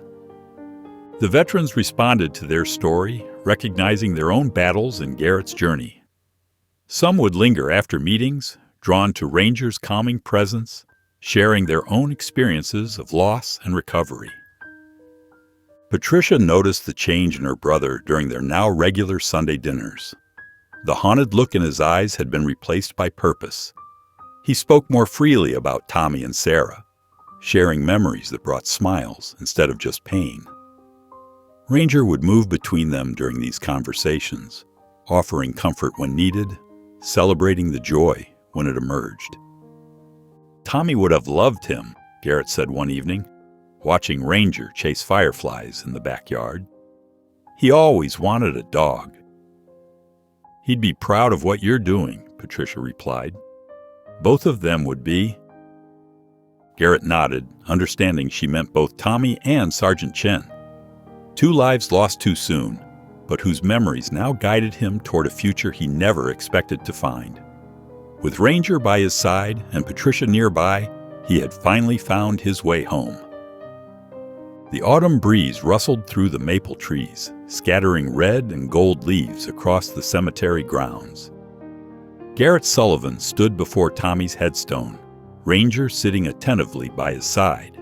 The veterans responded to their story, recognizing their own battles in Garrett's journey. Some would linger after meetings, drawn to Ranger's calming presence, sharing their own experiences of loss and recovery. Patricia noticed the change in her brother during their now regular Sunday dinners. The haunted look in his eyes had been replaced by purpose. He spoke more freely about Tommy and Sarah, sharing memories that brought smiles instead of just pain. Ranger would move between them during these conversations, offering comfort when needed, celebrating the joy when it emerged. "Tommy would have loved him," Garrett said one evening, watching Ranger chase fireflies in the backyard. "He always wanted a dog." "He'd be proud of what you're doing," Patricia replied. "Both of them would be." Garrett nodded, understanding she meant both Tommy and Sergeant Chen. Two lives lost too soon, but whose memories now guided him toward a future he never expected to find. With Ranger by his side and Patricia nearby, he had finally found his way home. The autumn breeze rustled through the maple trees, scattering red and gold leaves across the cemetery grounds. Garrett Sullivan stood before Tommy's headstone, Ranger sitting attentively by his side.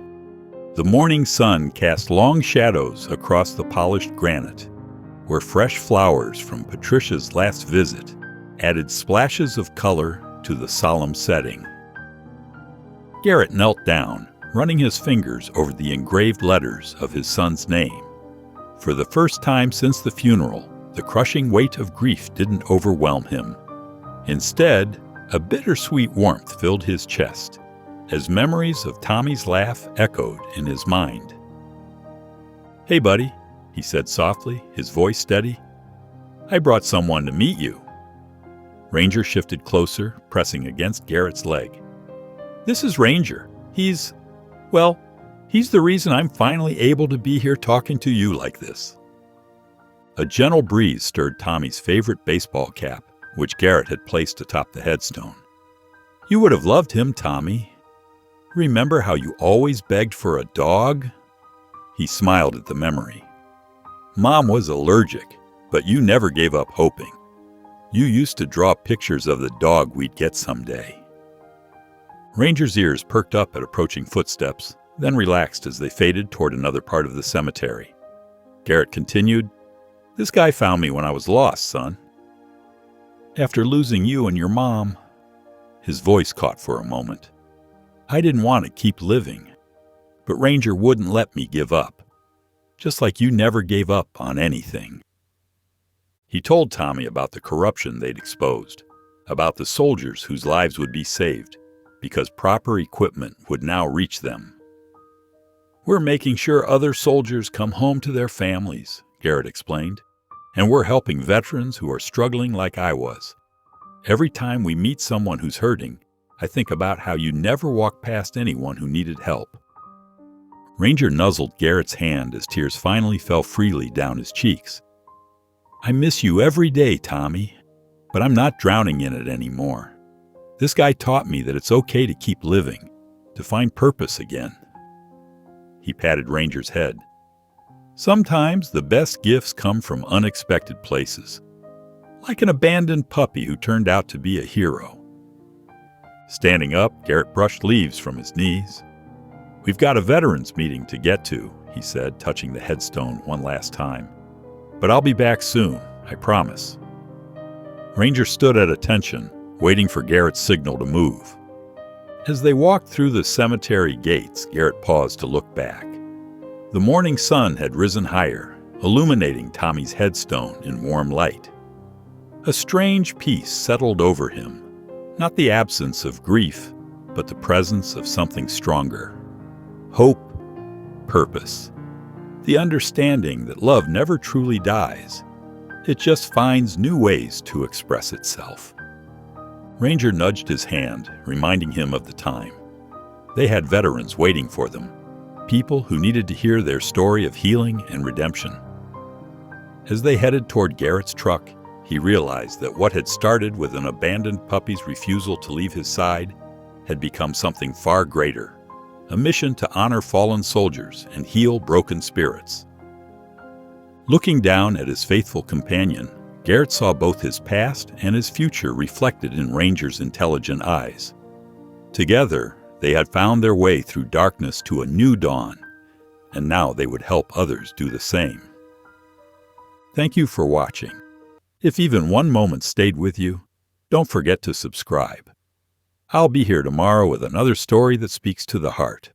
The morning sun cast long shadows across the polished granite, where fresh flowers from Patricia's last visit added splashes of color to the solemn setting. Garrett knelt down, running his fingers over the engraved letters of his son's name. For the first time since the funeral, the crushing weight of grief didn't overwhelm him. Instead, a bittersweet warmth filled his chest, as memories of Tommy's laugh echoed in his mind. "Hey, buddy," he said softly, his voice steady. "I brought someone to meet you." Ranger shifted closer, pressing against Garrett's leg. "This is Ranger. He's the reason I'm finally able to be here talking to you like this." A gentle breeze stirred Tommy's favorite baseball cap, which Garrett had placed atop the headstone. "You would have loved him, Tommy. Remember how you always begged for a dog?" He smiled at the memory. "Mom was allergic, but you never gave up hoping. You used to draw pictures of the dog we'd get someday." Ranger's ears perked up at approaching footsteps, then relaxed as they faded toward another part of the cemetery. Garrett continued, "This guy found me when I was lost, son. After losing you and your mom," his voice caught for a moment, "I didn't want to keep living, but Ranger wouldn't let me give up, just like you never gave up on anything." He told Tommy about the corruption they'd exposed, about the soldiers whose lives would be saved, because proper equipment would now reach them. "We're making sure other soldiers come home to their families," Garrett explained, "and we're helping veterans who are struggling like I was. Every time we meet someone who's hurting, I think about how you never walked past anyone who needed help." Ranger nuzzled Garrett's hand as tears finally fell freely down his cheeks. "I miss you every day, Tommy, but I'm not drowning in it anymore. This guy taught me that it's okay to keep living, to find purpose again." He patted Ranger's head. "Sometimes the best gifts come from unexpected places, like an abandoned puppy who turned out to be a hero." Standing up, Garrett brushed leaves from his knees. "We've got a veterans meeting to get to," he said, touching the headstone one last time. "But I'll be back soon, I promise." Ranger stood at attention, waiting for Garrett's signal to move. As they walked through the cemetery gates, Garrett paused to look back. The morning sun had risen higher, illuminating Tommy's headstone in warm light. A strange peace settled over him, not the absence of grief, but the presence of something stronger. Hope, purpose, the understanding that love never truly dies. It just finds new ways to express itself. Ranger nudged his hand, reminding him of the time. They had veterans waiting for them, people who needed to hear their story of healing and redemption. As they headed toward Garrett's truck, he realized that what had started with an abandoned puppy's refusal to leave his side had become something far greater, a mission to honor fallen soldiers and heal broken spirits. Looking down at his faithful companion, Garrett saw both his past and his future reflected in Ranger's intelligent eyes. Together, they had found their way through darkness to a new dawn, and now they would help others do the same. Thank you for watching. If even one moment stayed with you, don't forget to subscribe. I'll be here tomorrow with another story that speaks to the heart.